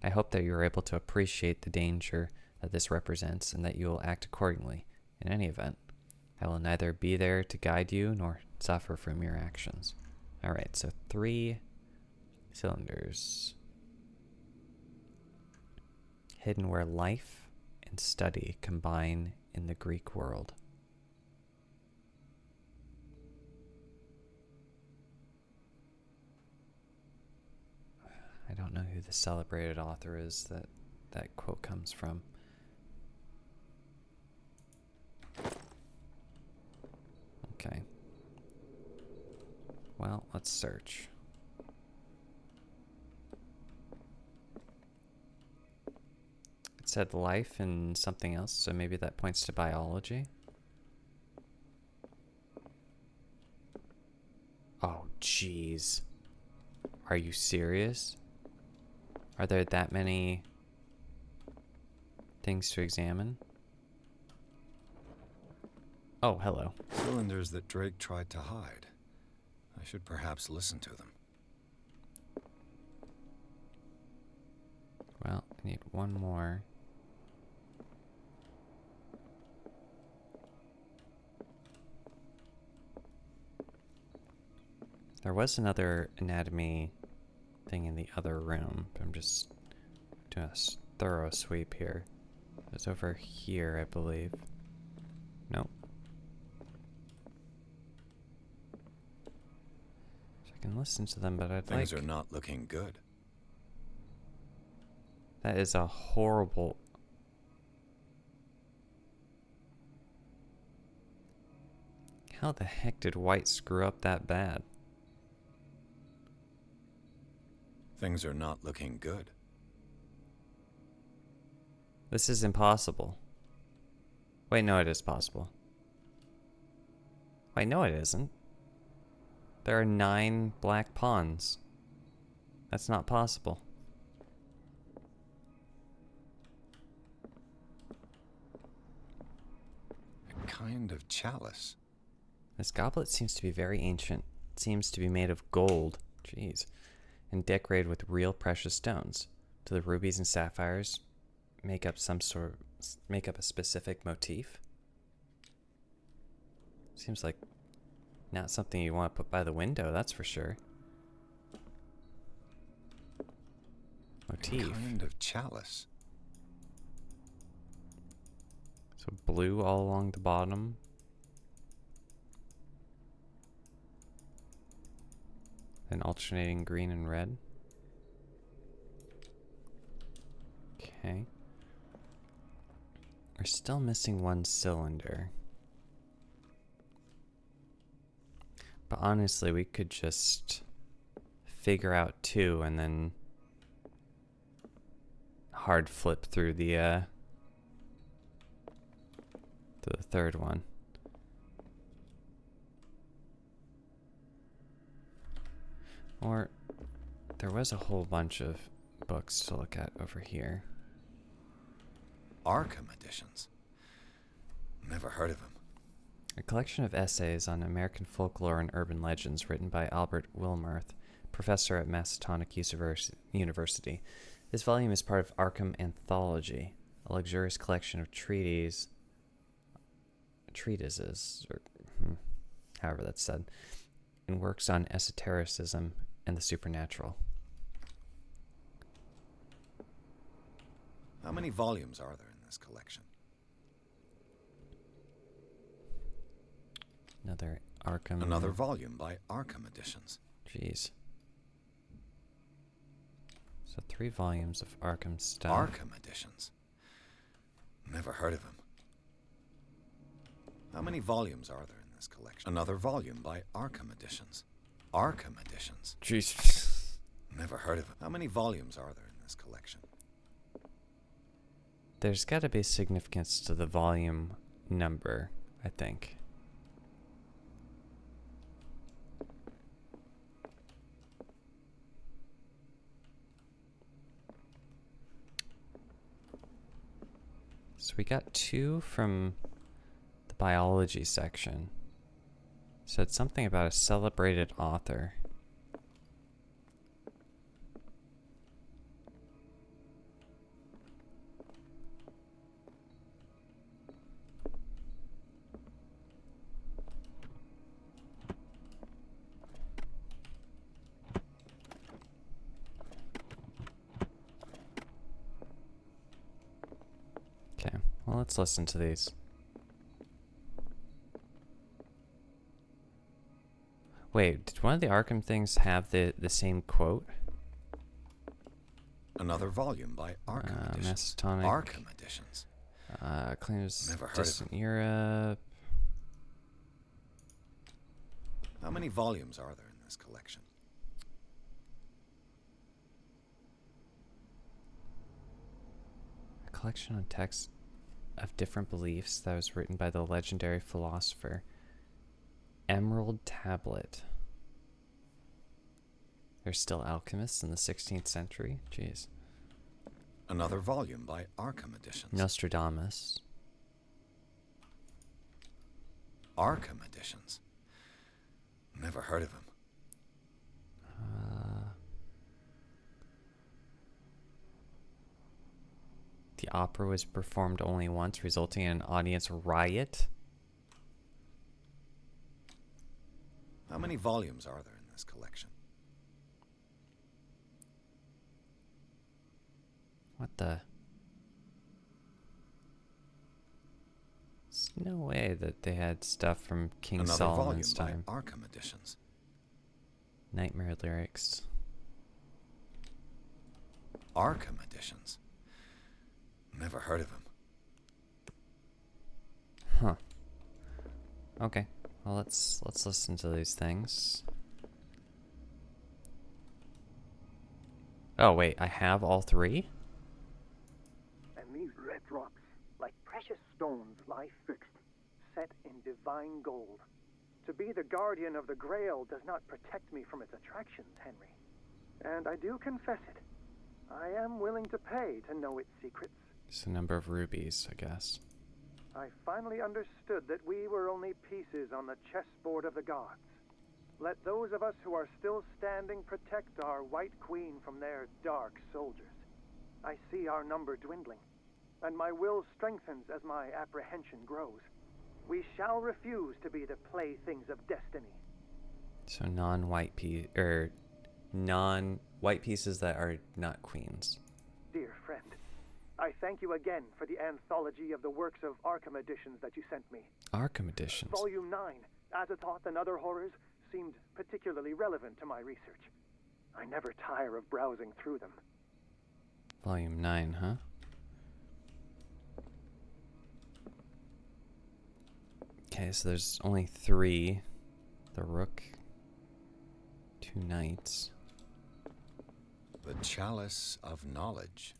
A: I hope that you are able to appreciate the danger that this represents and that you will act accordingly. In any event, I will neither be there to guide you nor suffer from your actions. Alright, so 3 cylinders. Hidden where life and study combine in the Greek world. I don't know who the celebrated author is that quote comes from. Okay. Well, let's search. It said life and something else, so maybe that points to biology. Oh, jeez. Are you serious? Are there that many things to examine? Oh, hello.
B: Cylinders that Drake tried to hide. I should perhaps listen to them.
A: Well, I need one more. There was another anatomy thing in the other room, but I'm just doing a thorough sweep here. It's over here, I believe. Nope. So I can listen to them, but I'd like...
B: Things are not looking good.
A: That is a horrible... How the heck did White screw up that bad?
B: Things are not looking good.
A: This is impossible. Wait, no, it is possible. Wait, no, it isn't. There are 9 black pawns. That's not possible.
B: A kind of chalice.
A: This goblet seems to be very ancient. It seems to be made of gold. Jeez. And decorated with real precious stones. Do the rubies and sapphires make up a specific motif? Seems like not something you want to put by the window, that's for sure. Motif.
B: A kind of chalice.
A: So blue all along the bottom. Then alternating green and red. Okay. We're still missing 1 cylinder. But honestly, we could just figure out 2 and then hard flip through the third one. Or there was a whole bunch of books to look at over here.
B: Arkham editions. Never heard of them.
A: A collection of essays on American folklore and urban legends written by Albert Wilmarth, professor at Massachusetts University. This volume is part of Arkham Anthology, a luxurious collection of treatises, or however that's said, and works on esotericism and the supernatural.
B: How many volumes are there in this collection?
A: Another Arkham.
B: Another volume by Arkham Editions.
A: Jeez. So 3 volumes of Arkham stuff.
B: Arkham Editions. Never heard of them. How many volumes are there in this collection? Another volume by Arkham Editions. Arkham Editions.
A: Jeez.
B: Never heard of them. How many volumes are there in this collection?
A: There's got to be significance to the volume number, I think. So we got 2 from the biology section. Said something about a celebrated author. Okay, well, let's listen to these. Wait, did one of the Arkham things have the same quote?
B: Another volume by Arkham Editions.
A: Masatonic.
B: Arkham Editions.
A: Claims
B: Never heard of
A: distant Europe.
B: How many volumes are there in this collection?
A: A collection of texts of different beliefs that was written by the legendary philosopher Emerald Tablet. There's still alchemists in the 16th century. Jeez.
B: Another volume by Arkham Editions.
A: Nostradamus.
B: Arkham Editions. Never heard of him.
A: The opera was performed only once, resulting in an audience riot.
B: How many volumes are there in this collection?
A: What the? There's no way that they had stuff from King
B: Another
A: Solomon's
B: volume
A: time.
B: by Arkham Editions.
A: Nightmare lyrics.
B: Arkham Editions. Never heard of him.
A: Huh. Okay. Well, let's listen to these things. Oh wait, I have all three?
G: And these red drops, like precious stones, lie fixed, set in divine gold. To be the guardian of the Grail does not protect me from its attractions, Henry. And I do confess it. I am willing to pay to know its secrets.
A: Just a number of rubies, I guess.
G: I finally understood that we were only pieces on the chessboard of the gods. Let those of us who are still standing protect our White Queen from their dark soldiers. I see our number dwindling, and my will strengthens as my apprehension grows. We shall refuse to be the playthings of destiny.
A: So non-white pieces that are not queens.
G: Dear friend, I thank you again for the anthology of the works of Arkham Editions that you sent me.
A: Arkham Editions.
G: Volume 9, Azathoth and Other Horrors, seemed particularly relevant to my research. I never tire of browsing through them.
A: Volume 9, huh? Okay, so there's only 3. The Rook. 2 Knights.
B: The Chalice of Knowledge.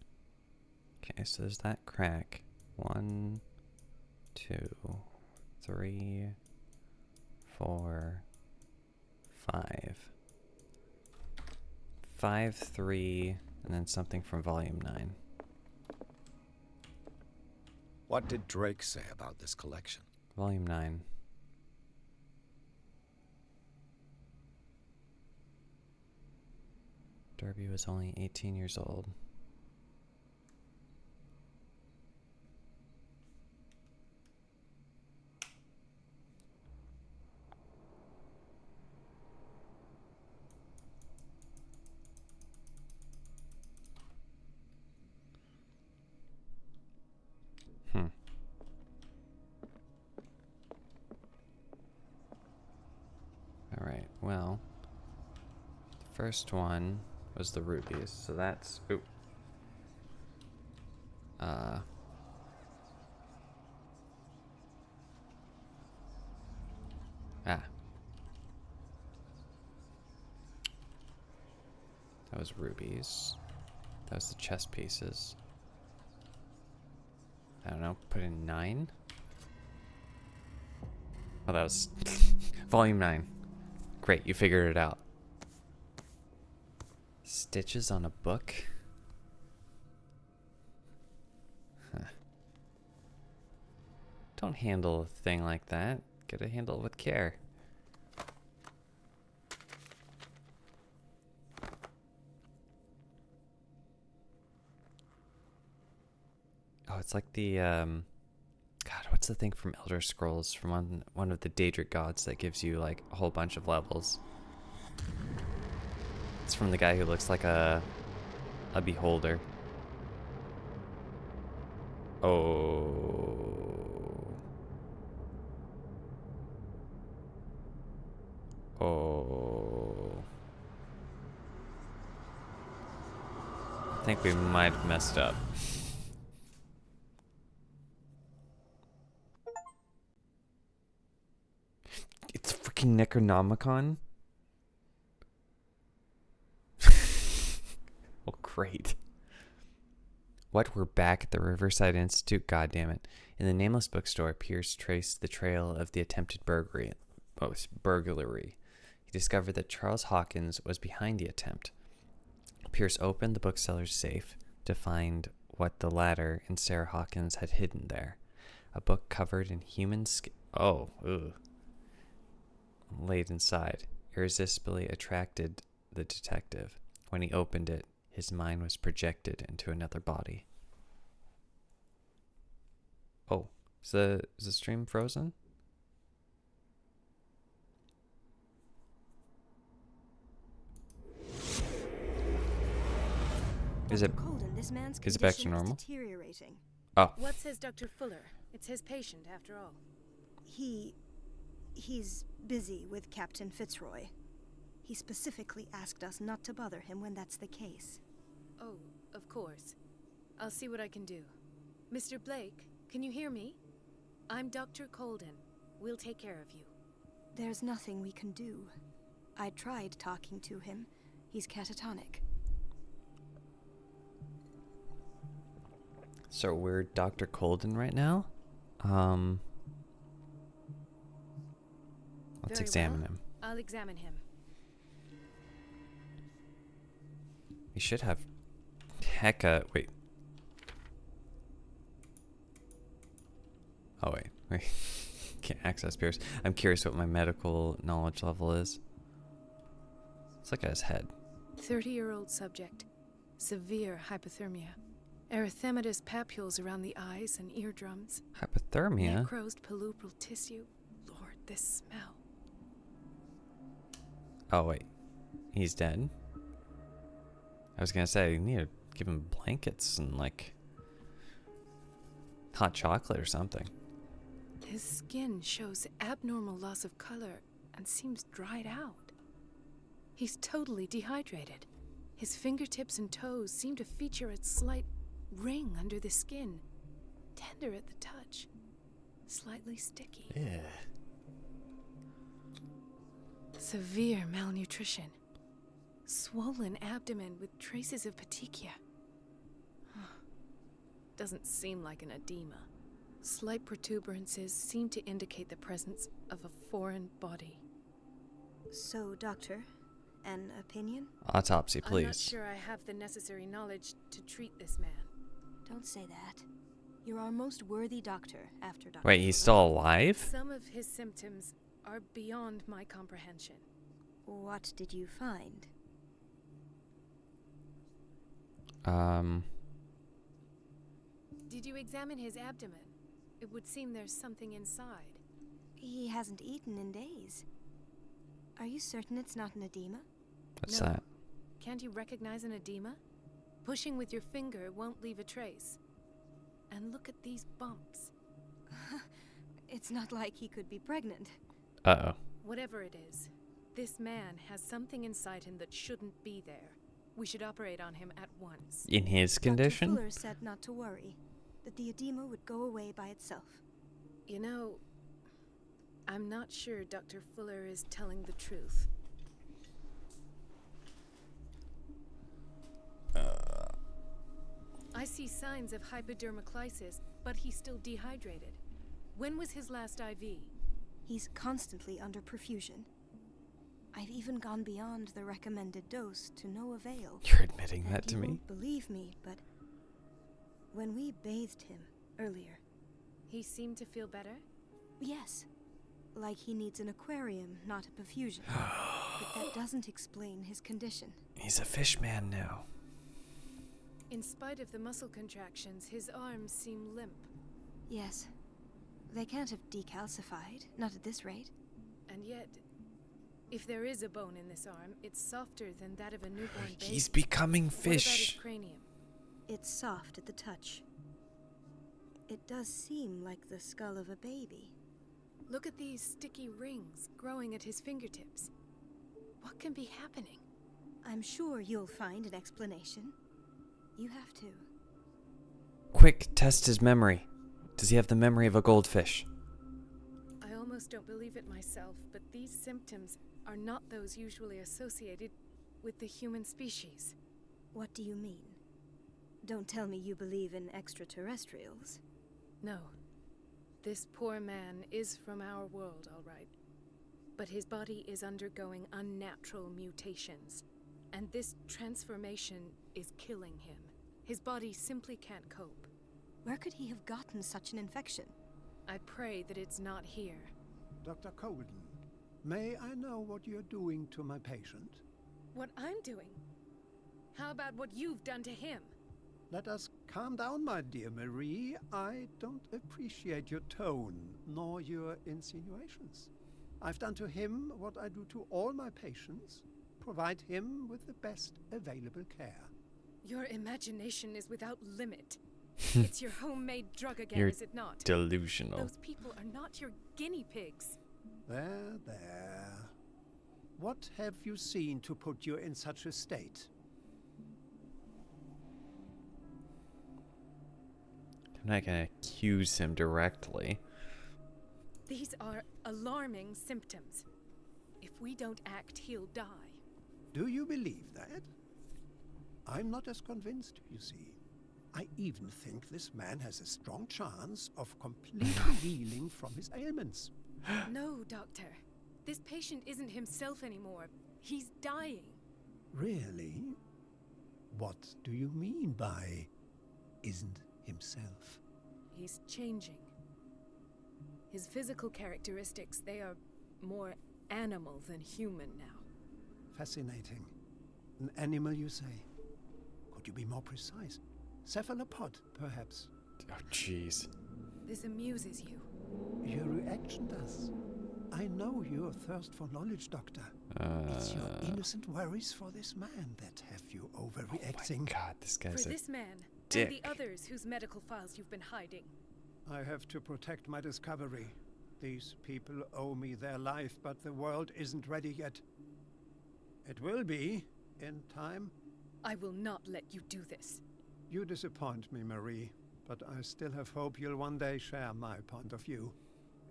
A: Okay, so there's that crack. 1, 2, 3, 4, 5. 5, 3, and then something from volume 9.
B: What did Drake say about this collection?
A: Volume 9. Derby was only 18 years old. Alright, well, the first one was the rubies, so that's, ooh. That was rubies. That was the chess pieces. I don't know, put in 9? Oh, that was volume 9. Great, you figured it out. Stitches on a book? Huh. Don't handle a thing like that. Gotta handle it with care. Oh, it's like the God, what's the thing from Elder Scrolls, from one of the Daedric gods that gives you like a whole bunch of levels? It's from the guy who looks like a beholder. Oh. Oh. I think we might have messed up. It's freaking Necronomicon? Oh, great. What? We're back at the Riverside Institute? God damn it. In the Nameless bookstore, Pierce traced the trail of the attempted burglary. He discovered that Charles Hawkins was behind the attempt. Pierce opened the bookseller's safe to find what the latter and Sarah Hawkins had hidden there. A book covered in human skin. Oh, ugh. Laid inside, irresistibly attracted the detective. When he opened it, his mind was projected into another body. Oh, is the stream frozen? Is it back to normal?
H: Deteriorating.
A: Oh.
C: What says Dr. Fuller? It's his patient, after all.
H: He's busy with Captain Fitzroy. He specifically asked us not to bother him when that's the case.
C: Oh, of course. I'll see what I can do. Mr. Blake, can you hear me? I'm Dr. Colden. We'll take care of you.
H: There's nothing we can do. I tried talking to him. He's catatonic.
A: So we're Dr. Colden right now? Let's examine him.
C: I'll examine him.
A: We should have wait. Oh wait. Can't access Pierce. I'm curious what my medical knowledge level is. Let's look at his head.
C: 30-year-old subject. Severe hypothermia. Erythematous papules around the eyes and eardrums.
A: Hypothermia?
C: Necrosed palpebral tissue. Lord, this smell.
A: Oh wait. He's dead? I was gonna say, you need to give him blankets and like hot chocolate or something.
C: His skin shows abnormal loss of color and seems dried out. He's totally dehydrated. His fingertips and toes seem to feature a slight ring under the skin. Tender at the touch. Slightly sticky.
A: Yeah.
C: Severe malnutrition. Swollen abdomen with traces of petechia. Doesn't seem like an edema. Slight protuberances seem to indicate the presence of a foreign body.
H: So, Doctor, an opinion?
A: Autopsy, please.
C: I'm not sure I have the necessary knowledge to treat this man.
H: Don't say that. You're our most worthy doctor after Dr.
A: Wait, he's still alive?
C: Some of his symptoms are beyond my comprehension.
H: What did you find?
C: Did you examine his abdomen? It would seem there's something inside.
H: He hasn't eaten in days. Are you certain it's not an edema?
A: What's
C: No.
A: that?
C: Can't you recognize an edema? Pushing with your finger won't leave a trace. And look at these bumps.
H: It's not like he could be pregnant.
A: Uh-oh.
C: Whatever it is, this man has something inside him that shouldn't be there. We should operate on him at once.
A: In his condition?
H: Dr. Fuller said not to worry, that the edema would go away by itself.
C: You know, I'm not sure Dr. Fuller is telling the truth. I see signs of hypodermoclysis, but he's still dehydrated. When was his last IV?
H: He's constantly under perfusion. I've even gone beyond the recommended dose to no avail.
A: You're admitting that to
H: You
A: me?
H: won't believe me, but when we bathed him earlier,
C: He seemed to feel better?
H: yes, like he needs an aquarium, not a perfusion. But that doesn't explain his condition.
A: He's a fish man now.
C: In spite of the muscle contractions, his arms seem limp.
H: Yes. They can't have decalcified, not at this rate.
C: And yet, if there is a bone in this arm, it's softer than that of a newborn baby.
A: He's becoming
C: What about his
A: fish.
C: cranium?
H: It's soft at the touch. It does seem like the skull of a baby.
C: Look at these sticky rings growing at his fingertips. What can be happening?
H: I'm sure you'll find an explanation. You have to.
A: Quick, test his memory. Does he have the memory of a goldfish?
C: I almost don't believe it myself, but these symptoms are not those usually associated with the human species.
H: What do you mean? Don't tell me you believe in extraterrestrials.
C: No. This poor man is from our world, all right. But his body is undergoing unnatural mutations. And this transformation is killing him. His body simply can't cope.
H: Where could he have gotten such an infection?
C: I pray that it's not here.
I: Dr. Colden, may I know what you're doing to my patient?
C: What I'm doing? How about what you've done to him?
I: Let us calm down, my dear Marie. I don't appreciate your tone, nor your insinuations. I've done to him what I do to all my patients. Provide him with the best available care.
C: Your imagination is without limit. It's your homemade drug again,
A: You're
C: is it not?
A: delusional.
C: Those people are not your guinea pigs.
I: There, there. What have you seen to put you in such a state?
A: I'm not gonna accuse him directly.
C: These are alarming symptoms. If we don't act, he'll die.
I: Do you believe that? I'm not as convinced, you see. I even think this man has a strong chance of completely healing from his ailments.
C: No, Doctor. This patient isn't himself anymore. He's dying.
I: Really? What do you mean by isn't himself?
C: He's changing. His physical characteristics, they are more animal than human now.
I: Fascinating. An animal, you say? Could you be more precise? Cephalopod, perhaps?
A: Oh, jeez.
C: This amuses you.
I: Your reaction does. I know your thirst for knowledge, Doctor. It's your innocent worries for this man that have you overreacting.
A: Oh my God, this
C: For
A: guy's a
C: this man,
A: dick.
C: and the others whose medical files you've been hiding.
I: I have to protect my discovery. These people owe me their life, but the world isn't ready yet. It will be, in time.
C: I will not let you do this.
I: You disappoint me, Marie, but I still have hope you'll one day share my point of view.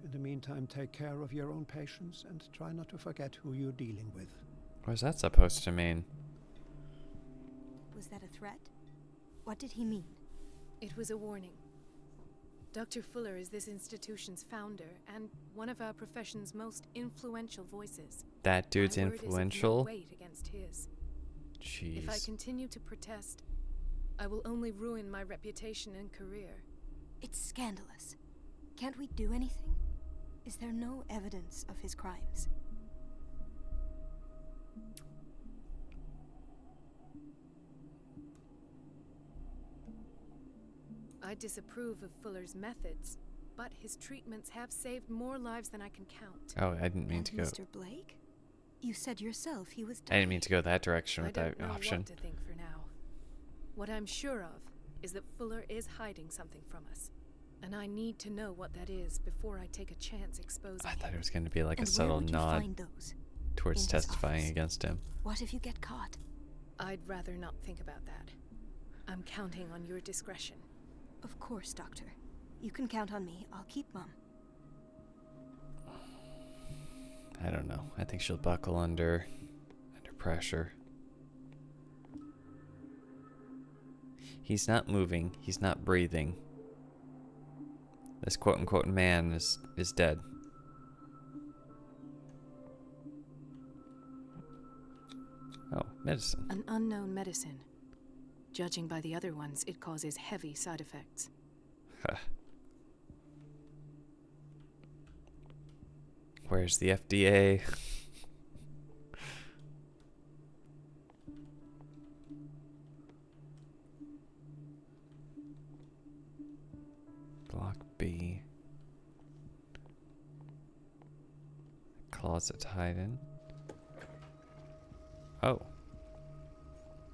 I: In the meantime, take care of your own patients and try not to forget who you're dealing with.
A: What's that supposed to mean?
H: Was that a threat? What did he mean?
C: It was a warning. Dr. Fuller is this institution's founder and one of our profession's most influential voices.
A: That dude's
C: My word is of no
A: influential?
C: weight against his.
A: Jeez.
C: If I continue to protest, I will only ruin my reputation and career.
H: It's scandalous. Can't we do anything? Is there no evidence of his crimes?
C: I disapprove of Fuller's methods, but his treatments have saved more lives than I can count.
A: Oh, I didn't mean
H: And
A: to go.
H: Mr. Blake? You said yourself he was
A: I
H: dying.
A: didn't mean to go that direction
C: I
A: with
C: don't
A: that
C: know
A: option.
C: what to think for now. What I'm sure of is that Fuller is hiding something from us. And I need to know what that is before I take a chance exposing
A: I thought
C: him.
A: it was going to be like
H: And
A: a
H: where
A: subtle
H: would you
A: nod
H: find those?
A: towards
H: In his
A: testifying
H: office?
A: against him.
H: What if you get caught?
C: I'd rather not think about that. I'm counting on your discretion.
H: Of course, Doctor. You can count on me. I'll keep Mum.
A: I don't know. I think she'll buckle under pressure. He's not moving. He's not breathing. This quote-unquote man is dead. Oh, medicine.
C: An unknown medicine. Judging by the other ones, it causes heavy side effects.
A: Where's the FDA? Block B. Closet to hide in. Oh.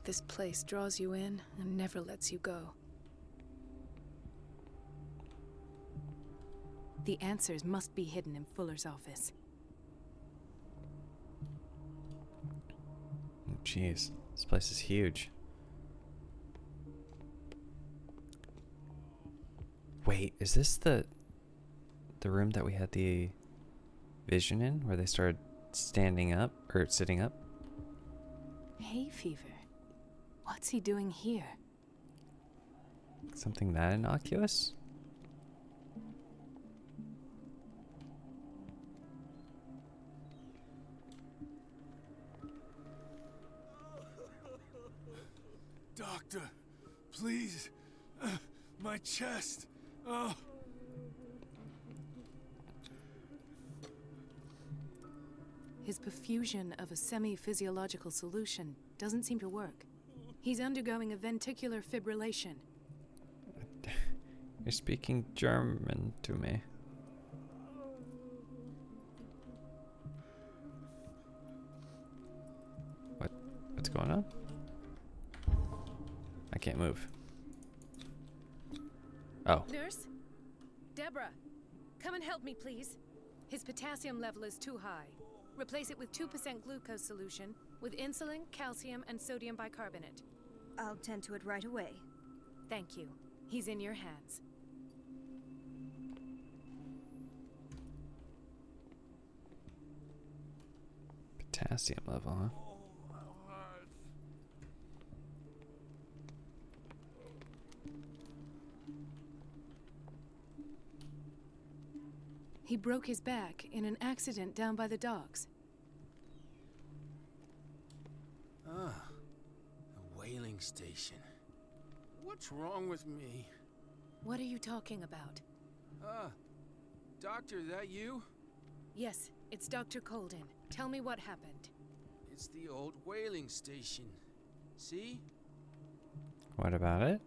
C: This place draws you in and never lets you go. The answers must be hidden in Fuller's office.
A: Jeez, this place is huge. Wait, is this the room that we had the vision in, where they started standing up or sitting up?
C: Hay fever. What's he doing here?
A: Something that innocuous?
B: Doctor, please. My chest. Oh.
C: His perfusion of a semi-physiological solution doesn't seem to work. He's undergoing a ventricular fibrillation.
A: You're speaking German to me. What's going on? I can't move. Oh.
C: Nurse? Deborah, come and help me, please. His potassium level is too high. Replace it with 2% glucose solution with insulin, calcium, and sodium bicarbonate.
H: I'll tend to it right away.
C: Thank you. He's in your hands.
A: Potassium level, huh?
C: He broke his back in an accident down by the docks.
J: Ah, the whaling station. What's wrong with me?
C: What are you talking about?
J: Doctor, that you?
C: Yes, it's Dr. Colden. Tell me what happened.
J: It's the old whaling station. See?
A: What about it?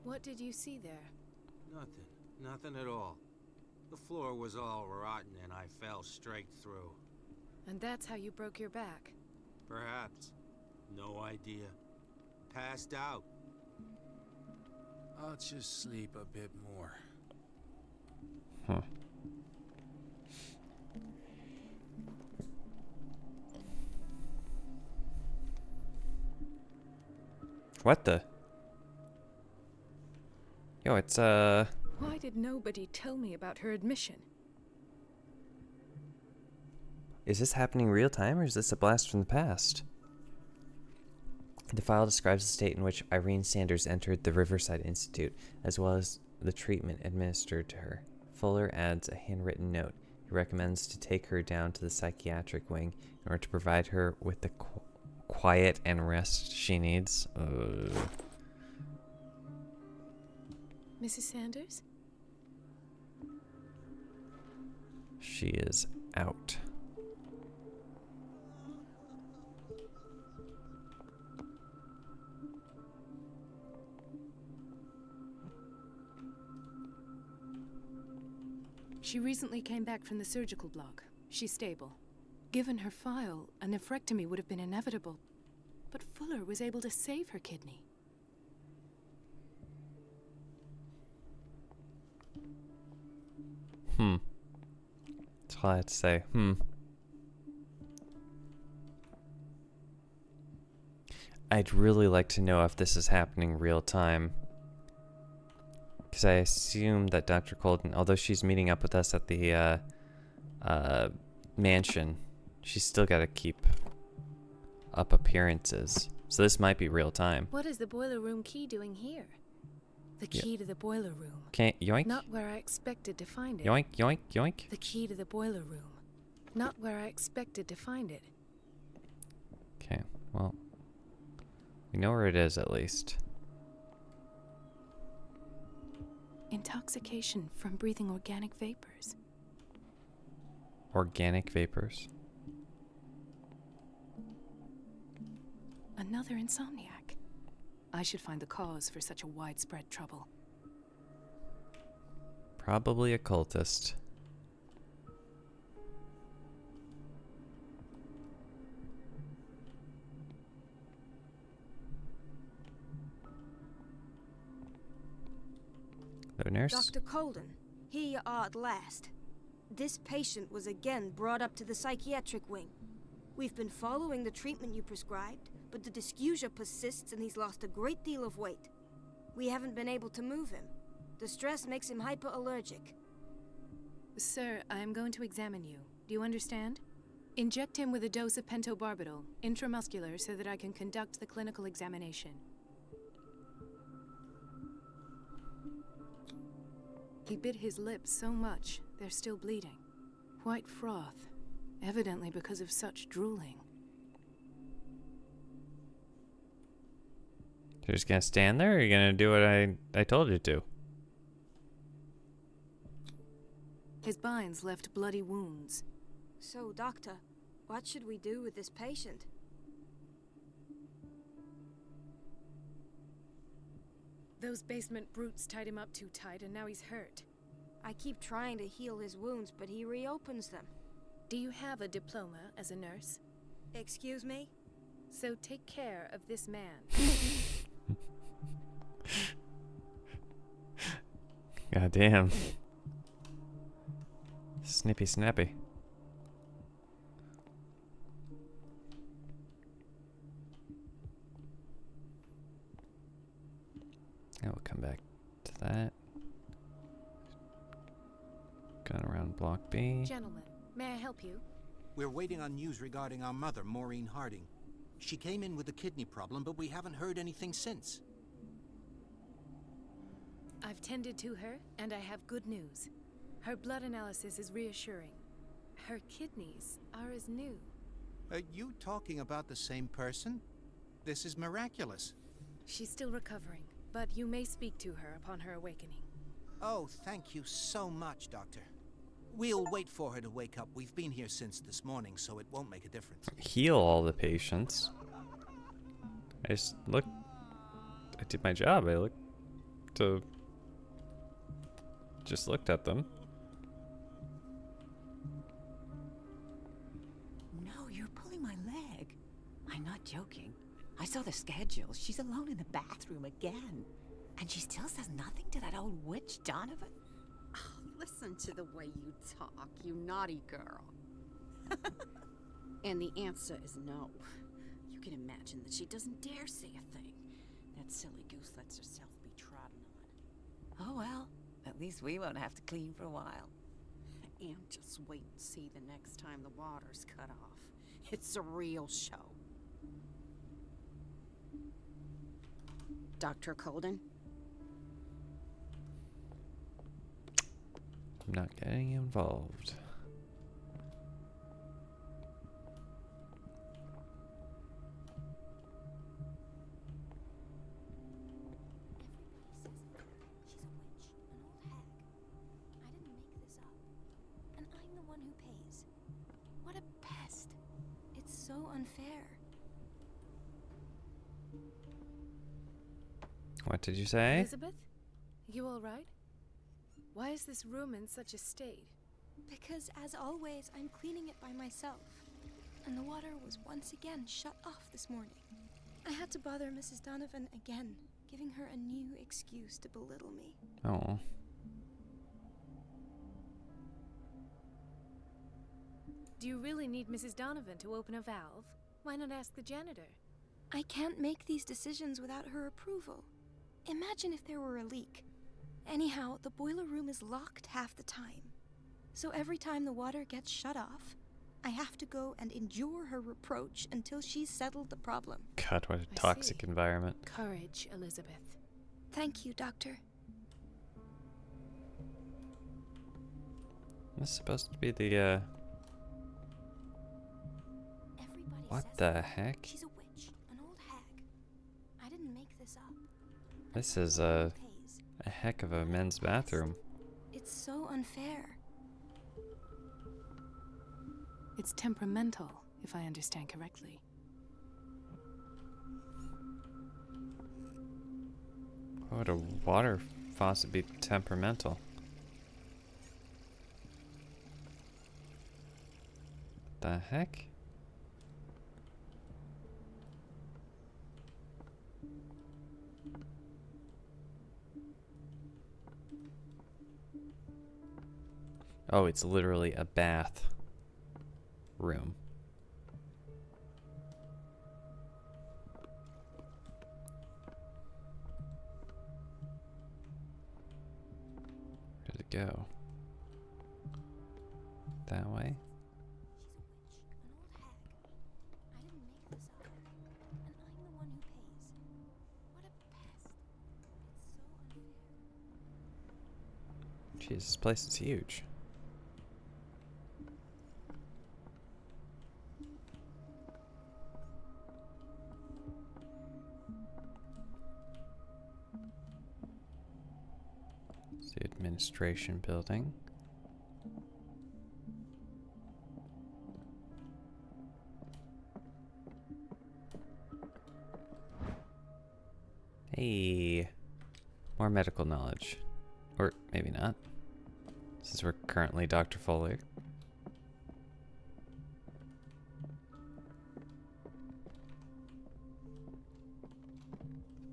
C: What did you see there?
J: Nothing at all. The floor was all rotten and I fell straight through.
C: And that's how you broke your back?
J: Perhaps. No idea. Passed out. I'll just sleep a bit more.
A: Huh. What the? Yo, it's
C: Why did nobody tell me about her admission?
A: Is this happening real time or is this a blast from the past? The file describes the state in which Irene Sanders entered the Riverside Institute, as well as the treatment administered to her. Fuller adds a handwritten note. He recommends to take her down to the psychiatric wing in order to provide her with the quiet and rest she needs.
C: Mrs. Sanders?
A: She is out.
C: She recently came back from the surgical block. She's stable. Given her file, a nephrectomy would have been inevitable. But Fuller was able to save her kidney.
A: That's all I had to say. I'd really like to know if this is happening real time. Because I assume that Dr. Colden, although she's meeting up with us at the mansion, she's still got to keep up appearances. So this might be real time.
C: What is the boiler room key doing here? The key to the boiler room.
A: Can't yoink?
C: Not where I expected to find it.
A: Yoink, yoink, yoink.
C: The key to the boiler room. Not where I expected to find it.
A: Okay, well, we know where it is at least.
C: Intoxication from breathing organic vapors.
A: Organic vapors.
C: Another insomniac. I should find the cause for such a widespread trouble.
A: Probably a cultist. Hello, nurse.
H: Dr. Colden, here you are at last. This patient was again brought up to the psychiatric wing. We've been following the treatment you prescribed, but the dysgeusia persists and he's lost a great deal of weight. We haven't been able to move him. The stress makes him hyperallergic.
C: Sir, I am going to examine you. Do you understand? Inject him with a dose of pentobarbital, intramuscular, so that I can conduct the clinical examination. He bit his lips so much, they're still bleeding. White froth, evidently because of such drooling.
A: You're just gonna stand there, or you're gonna do what I told you to?
C: His binds left bloody wounds.
H: So, Doctor, what should we do with this patient?
C: Those basement brutes tied him up too tight, and now he's hurt.
H: I keep trying to heal his wounds, but he reopens them.
C: Do you have a diploma as a nurse?
H: Excuse me?
C: So take care of this man.
A: God damn. Snippy snappy. I will come back to that. Gone around block B.
C: Gentlemen, may I help you?
J: We're waiting on news regarding our mother, Maureen Harding. She came in with a kidney problem, but we haven't heard anything since.
C: I've tended to her, and I have good news. Her blood analysis is reassuring. Her kidneys are as new.
J: Are you talking about the same person? This is miraculous.
C: She's still recovering, but you may speak to her upon her awakening.
J: Oh, thank you so much, Doctor. We'll wait for her to wake up. We've been here since this morning, so it won't make a difference.
A: Heal all the patients. I just looked. I did my job. I looked to. Just looked at them.
E: No, you're pulling my leg. I'm not joking. I saw the schedule. She's alone in the bathroom again. And she still says nothing to that old witch, Donovan.
K: Oh, listen to the way you talk, you naughty girl. And the answer is no. You can imagine that she doesn't dare say a thing. That silly goose lets herself be trodden on.
E: Oh well, at least we won't have to clean for a while.
K: And just wait and see the next time the water's cut off. It's a real show. Dr. Colden?
A: I'm not getting involved.
H: She's a witch, an old hag. I didn't make this up. And I'm the one who pays. What a pest. It's so unfair.
A: What did you say?
C: Elizabeth? You all right? Why is this room in such a state?
H: Because, as always, I'm cleaning it by myself. And the water was once again shut off this morning. I had to bother Mrs. Donovan again, giving her a new excuse to belittle me.
A: Oh.
C: Do you really need Mrs. Donovan to open a valve? Why not ask the janitor?
H: I can't make these decisions without her approval. Imagine if there were a leak. Anyhow, the boiler room is locked half the time. So every time the water gets shut off, I have to go and endure her reproach until she's settled the problem.
A: God, what a toxic environment.
C: Courage, Elizabeth.
H: Thank you, Doctor.
A: This is supposed to be the,
H: Everybody
A: What
H: says
A: the
H: it.
A: heck?
H: She's a witch, an old hag. I didn't make this up.
A: This is a heck of a men's bathroom.
H: It's so unfair.
C: It's temperamental, if I understand correctly.
A: Why would a water faucet be temperamental? The heck? Oh, it's literally a bath room. Where did it go? That way? Jeez, this place is huge. It's the administration building. Hey, more medical knowledge. Or maybe not, since we're currently Dr. Fuller.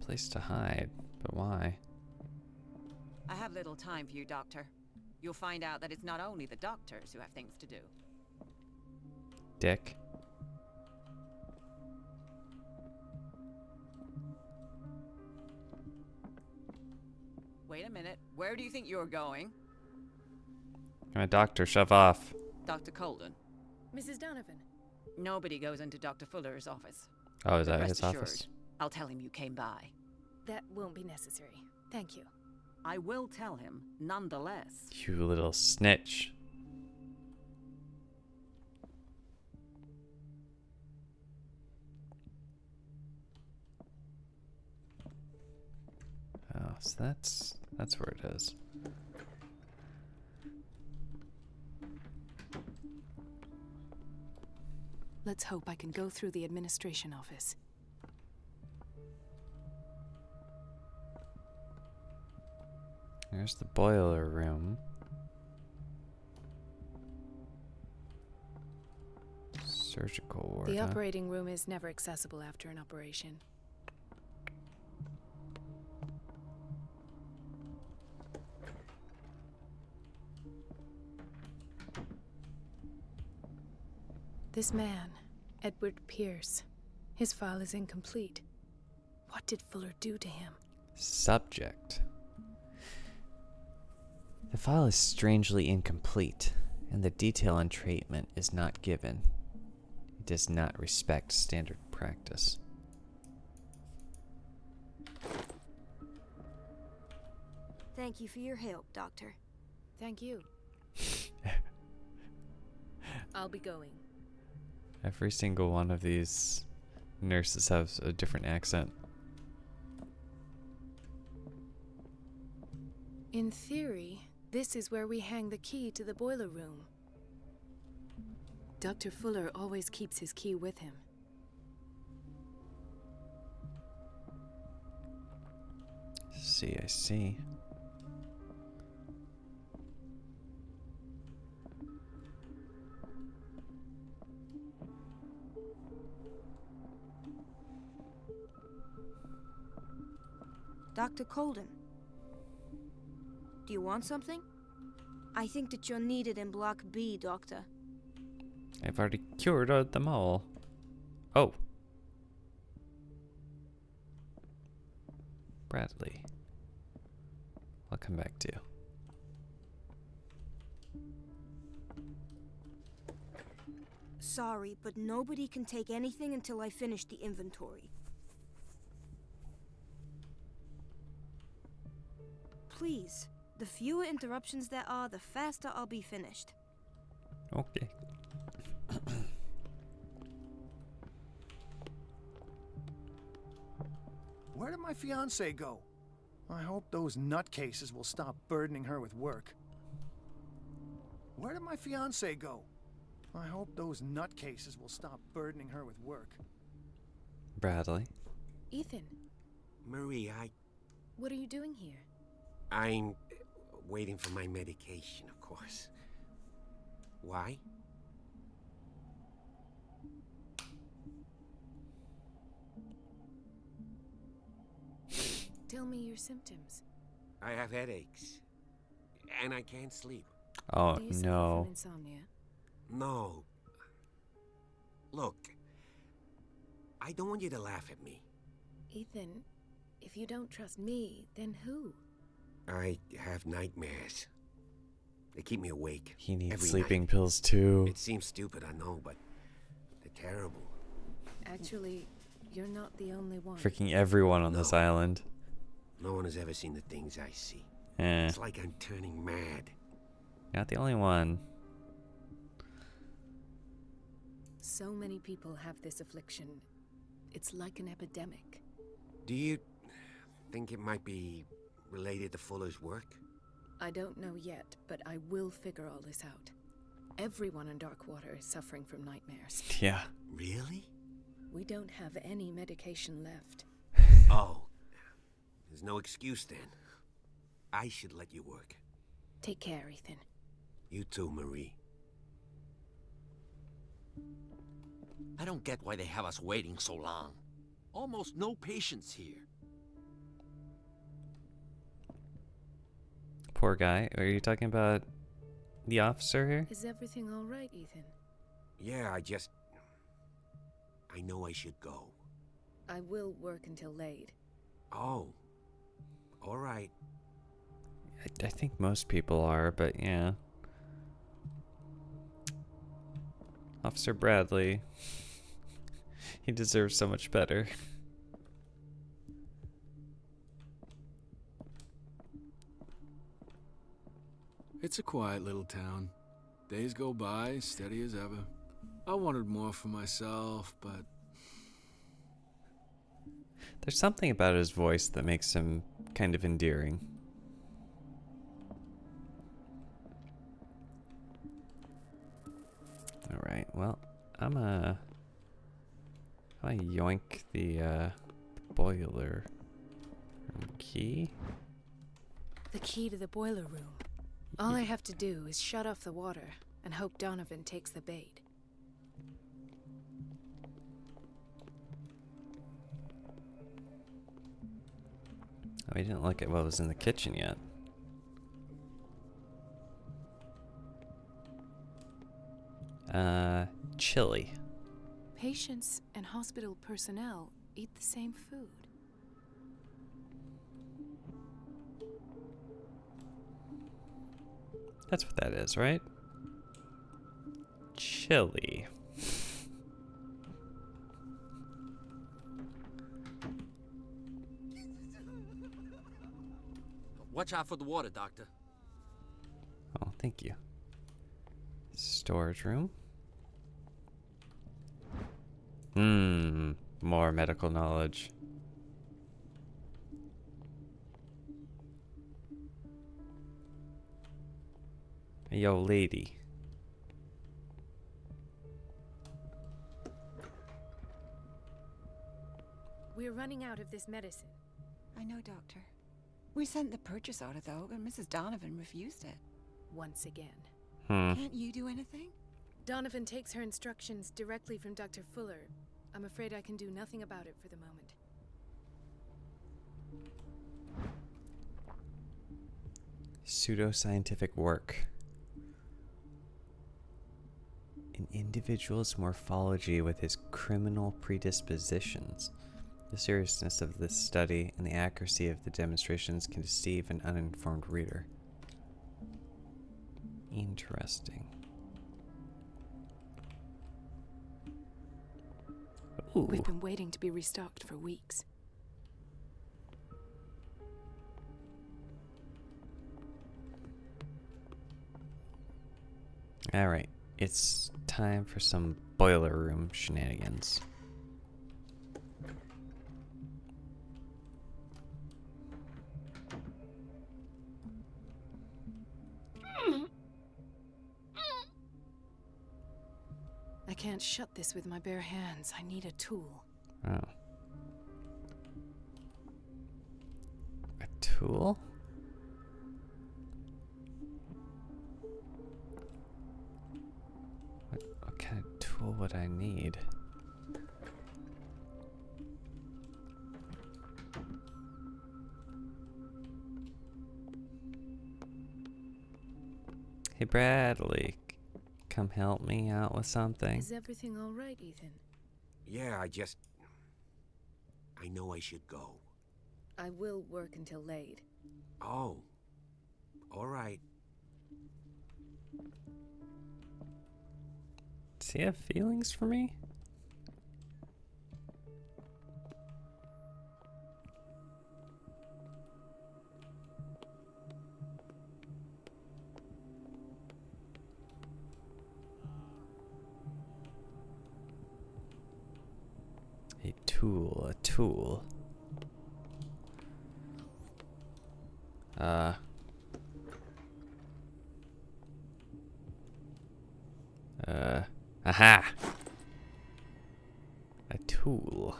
A: Place to hide, but why?
E: I have little time for you, Doctor. You'll find out that it's not only the doctors who have things to do.
A: Dick.
E: Wait a minute. Where do you think you're going?
A: I'm a doctor, shove off.
E: Dr. Colden.
C: Mrs. Donovan.
E: Nobody goes into Dr. Fuller's office.
A: Oh, is
E: But
A: that
E: rest
A: his
E: assured,
A: office?
E: I'll tell him you came by.
C: That won't be necessary. Thank you.
E: I will tell him, nonetheless.
A: You little snitch. Oh, so that's where it is.
C: Let's hope I can go through the administration office.
A: There's the boiler room. Surgical ward.
C: The
A: huh?
C: operating room is never accessible after an operation. This man, Edward Pierce, his file is incomplete. What did Fuller do to him?
A: Subject. The file is strangely incomplete, and the detail on treatment is not given. It does not respect standard practice.
H: Thank you for your help, Doctor.
C: Thank you. I'll be going.
A: Every single one of these nurses has a different accent.
C: In theory, this is where we hang the key to the boiler room. Dr. Fuller always keeps his key with him.
A: I see.
H: Dr. Colden. Do you want something? I think that you're needed in Block B, Doctor.
A: I've already cured them all. Oh. Bradley. I'll come back to you.
H: Sorry, but nobody can take anything until I finish the inventory. Please, the fewer interruptions there are, the faster I'll be finished.
A: Okay.
L: Where did my fiancée go? I hope those nutcases will stop burdening her with work. Where did my fiancée go? I hope those nutcases will stop burdening her with work.
A: Bradley.
C: Ethan,
D: Marie,
C: what are you doing here?
D: I'm waiting for my medication, of course. Why?
C: Tell me your symptoms.
D: I have headaches. And I can't sleep.
A: Oh,
C: Do you suffer
A: no.
C: from insomnia?
D: No. Look. I don't want you to laugh at me.
C: Ethan, if you don't trust me, then who?
D: I have nightmares. They keep me awake.
A: He needs
D: every
A: sleeping
D: night.
A: pills too.
D: It seems stupid, I know, but they're terrible.
C: Actually, you're not the only one.
A: Freaking everyone on this island.
D: No one has ever seen the things I see.
A: Eh,
D: It's like I'm turning mad.
A: not the only one.
C: So many people have this affliction. It's like an epidemic.
D: Do you think it might be related to Fuller's work?
C: I don't know yet, but I will figure all this out. Everyone in Darkwater is suffering from nightmares.
A: Yeah.
D: Really?
C: We don't have any medication left.
D: Oh. There's no excuse then. I should let you work.
C: Take care, Ethan.
D: You too, Marie.
M: I don't get why they have us waiting so long. Almost no patients here.
A: Poor guy. Are you talking about the officer here?
C: Is everything all right, Ethan?
D: Yeah, I know I should go.
C: I will work until late.
D: Oh. All right.
A: I think most people are, but yeah. Officer Bradley. He deserves so much better.
N: It's a quiet little town. Days go by, steady as ever. I wanted more for myself, but...
A: There's something about his voice that makes him kind of endearing. Alright, well, I'm gonna yoink the boiler room key.
C: The key to the boiler room. All I have to do is shut off the water and hope Donovan takes the bait.
A: Oh, we didn't look at what was in the kitchen yet. Chili.
C: Patients and hospital personnel eat the same food.
A: That's what that is, right? Chili.
M: Watch out for the water, Doctor.
A: Oh, thank you. Storage room. More medical knowledge. Yo, lady.
C: We're running out of this medicine.
E: I know, Doctor. We sent the purchase order, though, but Mrs. Donovan refused it.
C: Once again.
E: Can't you do anything?
C: Donovan takes her instructions directly from Dr. Fuller. I'm afraid I can do nothing about it for the moment.
A: Pseudoscientific work. An individual's morphology with his criminal predispositions. The seriousness of this study and the accuracy of the demonstrations can deceive an uninformed reader. Interesting. Ooh.
C: We've been waiting to be restocked for weeks.
A: Alright, it's time for some boiler room shenanigans.
C: I can't shut this with my bare hands. I need a tool.
A: Oh. A tool? What kind of tool would I need? Hey, Bradley. Come help me out with something.
C: Is everything all right, Ethan?
D: Yeah, I know I should go.
C: I will work until late.
D: Oh. All right.
A: Does he have feelings for me? A tool. Aha! A tool.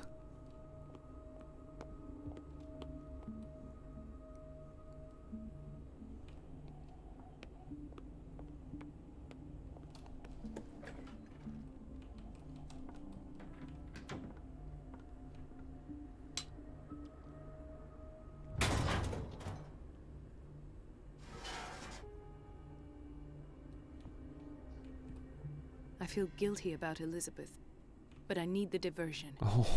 C: I feel guilty about Elizabeth, but I need the diversion.
A: Oh,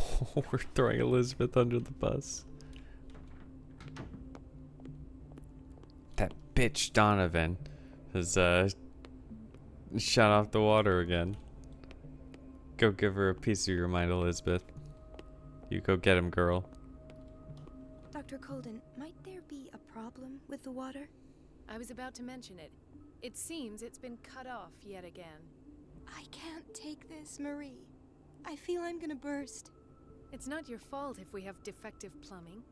A: we're throwing Elizabeth under the bus. That bitch Donovan has shut off the water again. Go give her a piece of your mind, Elizabeth. You go get him, girl.
H: Dr. Colden, might there be a problem with the water?
C: I was about to mention it. It seems it's been cut off yet again.
H: I can't take this, Marie. I feel I'm gonna burst.
C: It's not your fault if we have defective plumbing.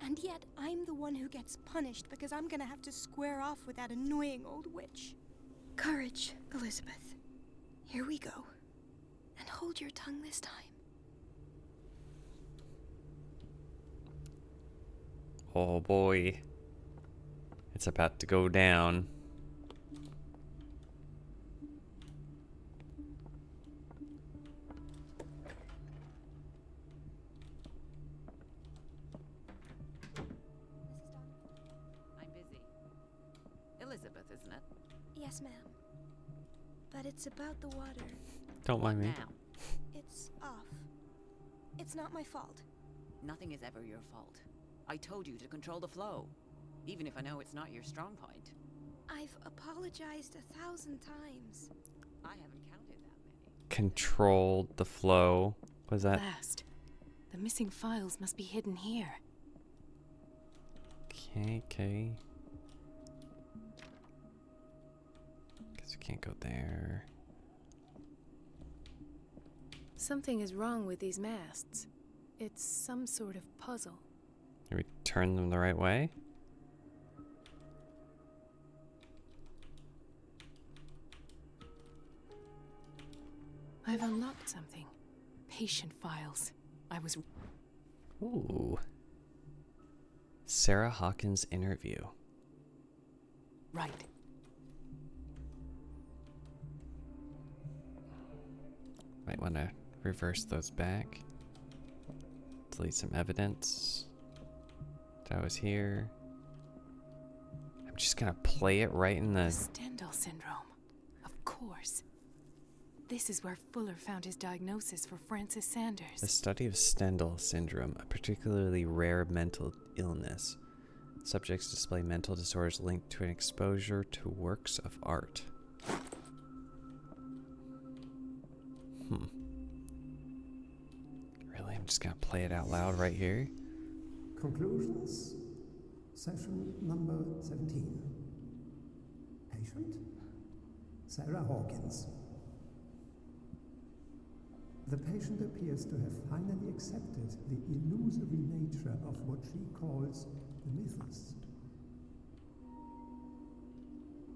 H: And yet, I'm the one who gets punished because I'm gonna have to square off with that annoying old witch. Courage, Elizabeth. Here we go. And hold your tongue this time.
A: Oh boy. It's about to go down.
E: I'm busy. Elizabeth, isn't it?
H: Yes, ma'am. But it's about the water.
A: Don't mind me.
E: Now.
H: It's off. It's not my fault.
E: Nothing is ever your fault. I told you to control the flow, even if I know it's not your strong point.
H: I've apologized 1,000 times.
E: I haven't counted that many.
A: Controlled the flow. Was that?
C: Last. The missing files must be hidden here.
A: Okay. Guess we can't go there.
C: Something is wrong with these masts. It's some sort of puzzle.
A: Did we turn them the right way?
C: I've unlocked something. Patient files. I was...
A: Ooh. Sarah Hawkins' interview.
C: right.
A: Might want to reverse those back. Delete some evidence. That was here. I'm just gonna play it right in the...
C: Stendhal syndrome. Of course. This is where Fuller found his diagnosis for Francis Sanders.
A: The study of Stendhal syndrome, a particularly rare mental illness. Subjects display mental disorders linked to an exposure to works of art. Really? I'm just gonna play it out loud right here?
I: Conclusions. Session number 17. Patient? Sarah Hawkins. The patient appears to have finally accepted the illusory nature of what she calls the mythos.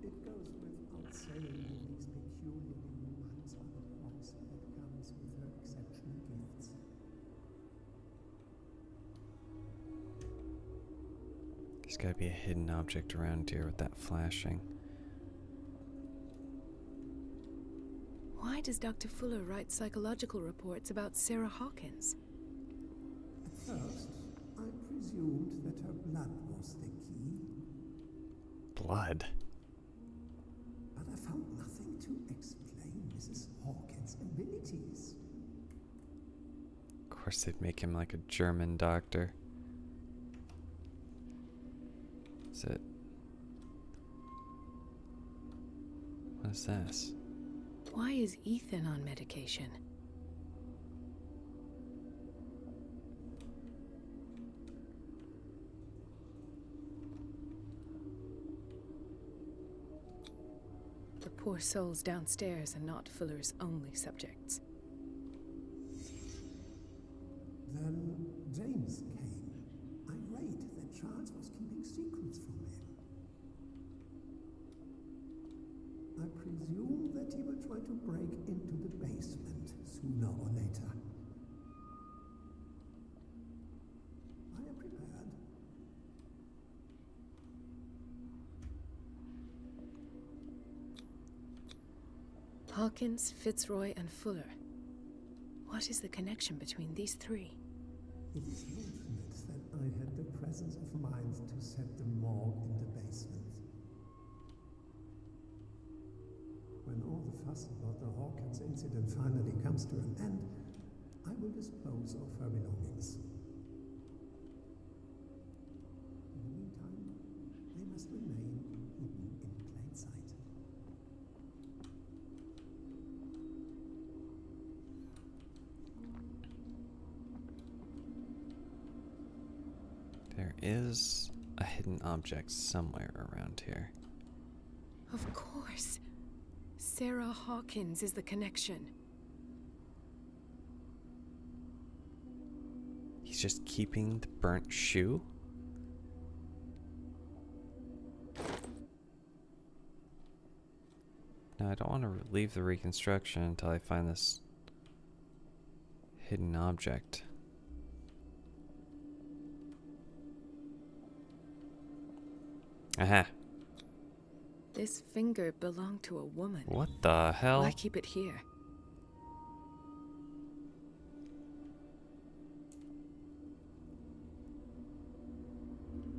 I: It goes without saying that these peculiar delusions are the price that comes with her exceptional gifts.
A: There's gotta be a hidden object around here with that flashing.
C: Why does Dr. Fuller write psychological reports about Sarah Hawkins?
I: At first, I presumed that her blood was the key.
A: Blood?
I: But
A: guess they'd make him like a German doctor. Is it? What is this?
C: Why is Ethan on medication? The poor souls downstairs are not Fuller's only subjects.
O: Then James came, irate that Charles was keeping secrets from him. I presume that he will try to break into the basement sooner or later. I am prepared.
C: Hawkins, Fitzroy, and Fuller. What is the connection between these three?
O: It is fortunate that I had the presence of mind to set the morgue in the basement. When all the fuss about the Hawkins incident finally comes to an end, I will dispose of her belongings. In the meantime, they must remain hidden in plain sight.
A: There is a hidden object somewhere around here.
C: Of course. Sarah Hawkins is the connection.
A: He's just keeping the burnt shoe? No, I don't want to leave the reconstruction until I find this hidden object. Aha.
C: This finger belonged to a woman.
A: What the hell?
C: Why keep it here?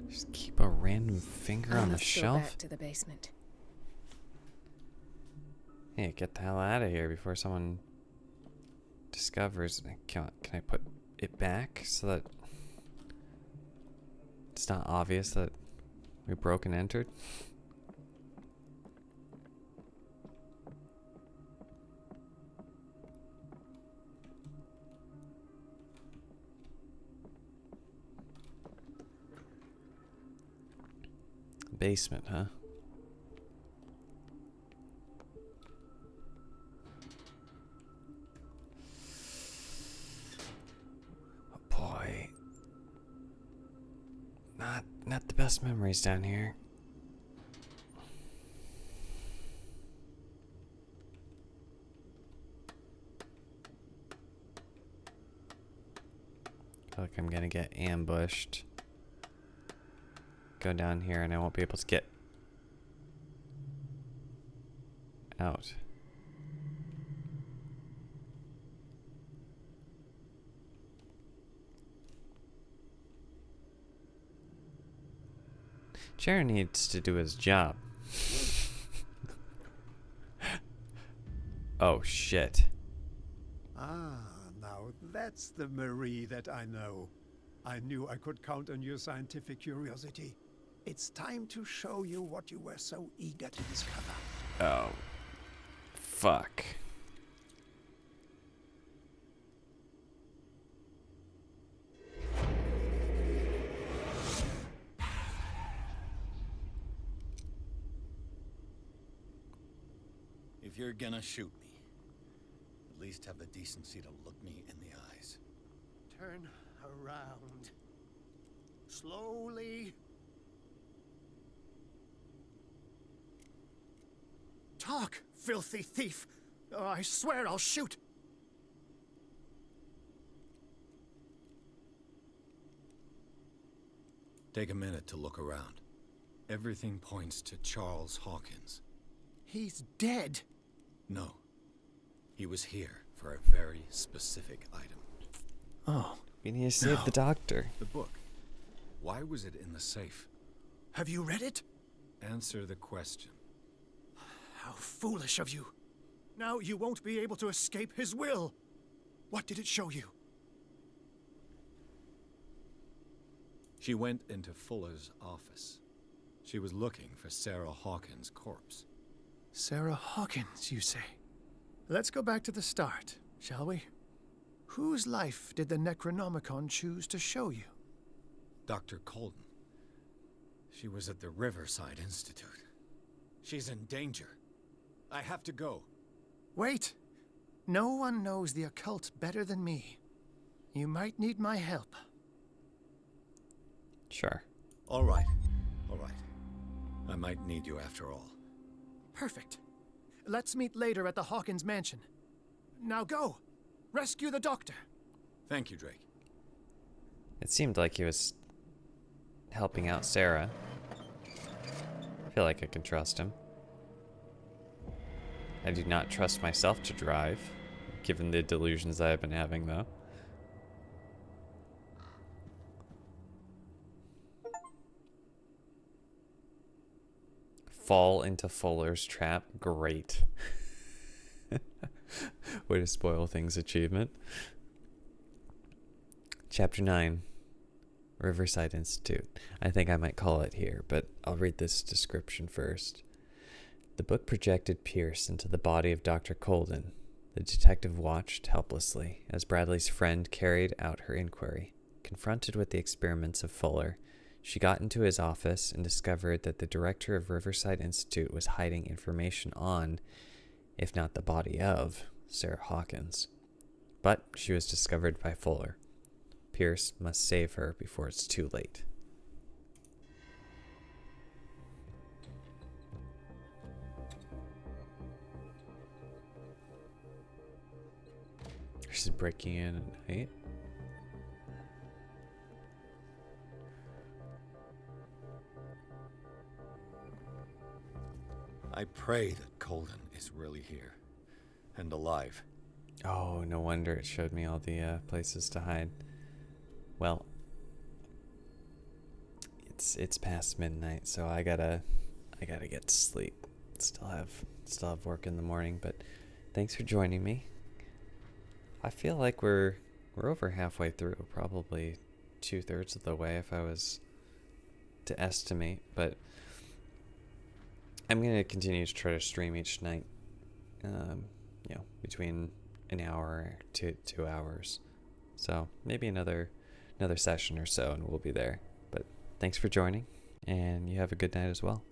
A: Just keep a random finger on the shelf?
C: Go back to the basement.
A: Hey, get the hell out of here before someone discovers. Can I put it back so that it's not obvious that we broke and entered? Basement, huh? Oh boy. Not the best memories down here. I feel like I'm gonna get ambushed. Go down here and I won't be able to get out. Jared needs to do his job. Oh shit.
I: Ah, now that's the Marie that I know. I knew I could count on your scientific curiosity. It's time to show you what you were so eager to discover.
A: Oh. Fuck.
B: If you're gonna shoot me, at least have the decency to look me in the eyes.
I: Turn around. Slowly.
L: Talk, filthy thief! Oh, I swear I'll shoot!
B: Take a minute to look around. Everything points to Charles Hawkins.
L: He's dead!
B: No. He was here for a very specific item.
L: Oh.
A: We need to save the doctor.
B: The book. Why was it in the safe?
L: Have you read it?
B: Answer the question.
L: How foolish of you. Now you won't be able to escape his will. What did it show you?
B: She went into Fuller's office. She was looking for Sarah Hawkins' corpse.
L: Sarah Hawkins, you say? Let's go back to the start, shall we? Whose life did the Necronomicon choose to show you?
B: Dr. Colden. She was at the Riverside Institute. She's in danger. I have to go.
L: Wait! No one knows the occult better than me. You might need my help.
A: Sure.
B: All right. All right. I might need you after all.
L: Perfect. Let's meet later at the Hawkins mansion. Now go! Rescue the doctor!
B: Thank you, Drake.
A: It seemed like he was helping out Sarah. I feel like I can trust him. I do not trust myself to drive, given the delusions I have been having, though. Fall into Fuller's trap. Great. Way to spoil things achievement. Chapter 9. Riverside Institute. I think I might call it here, but I'll read this description first. The book projected Pierce into the body of Dr. Colden. The detective watched helplessly as Bradley's friend carried out her inquiry. Confronted with the experiments of Fuller, she got into his office and discovered that the director of Riverside Institute was hiding information on, if not the body of, Sarah Hawkins. But she was discovered by Fuller. Pierce must save her before it's too late. She's breaking in at night.
B: I pray that Colden is really here. And alive.
A: Oh, no wonder it showed me all the places to hide. Well, it's past midnight, so I gotta get to sleep. Still have work in the morning, but thanks for joining me. I feel like we're over halfway through, probably 2/3 of the way if I was to estimate, but I'm gonna continue to try to stream each night. Between an hour to 2 hours. So maybe another session or so and we'll be there. But thanks for joining, and you have a good night as well.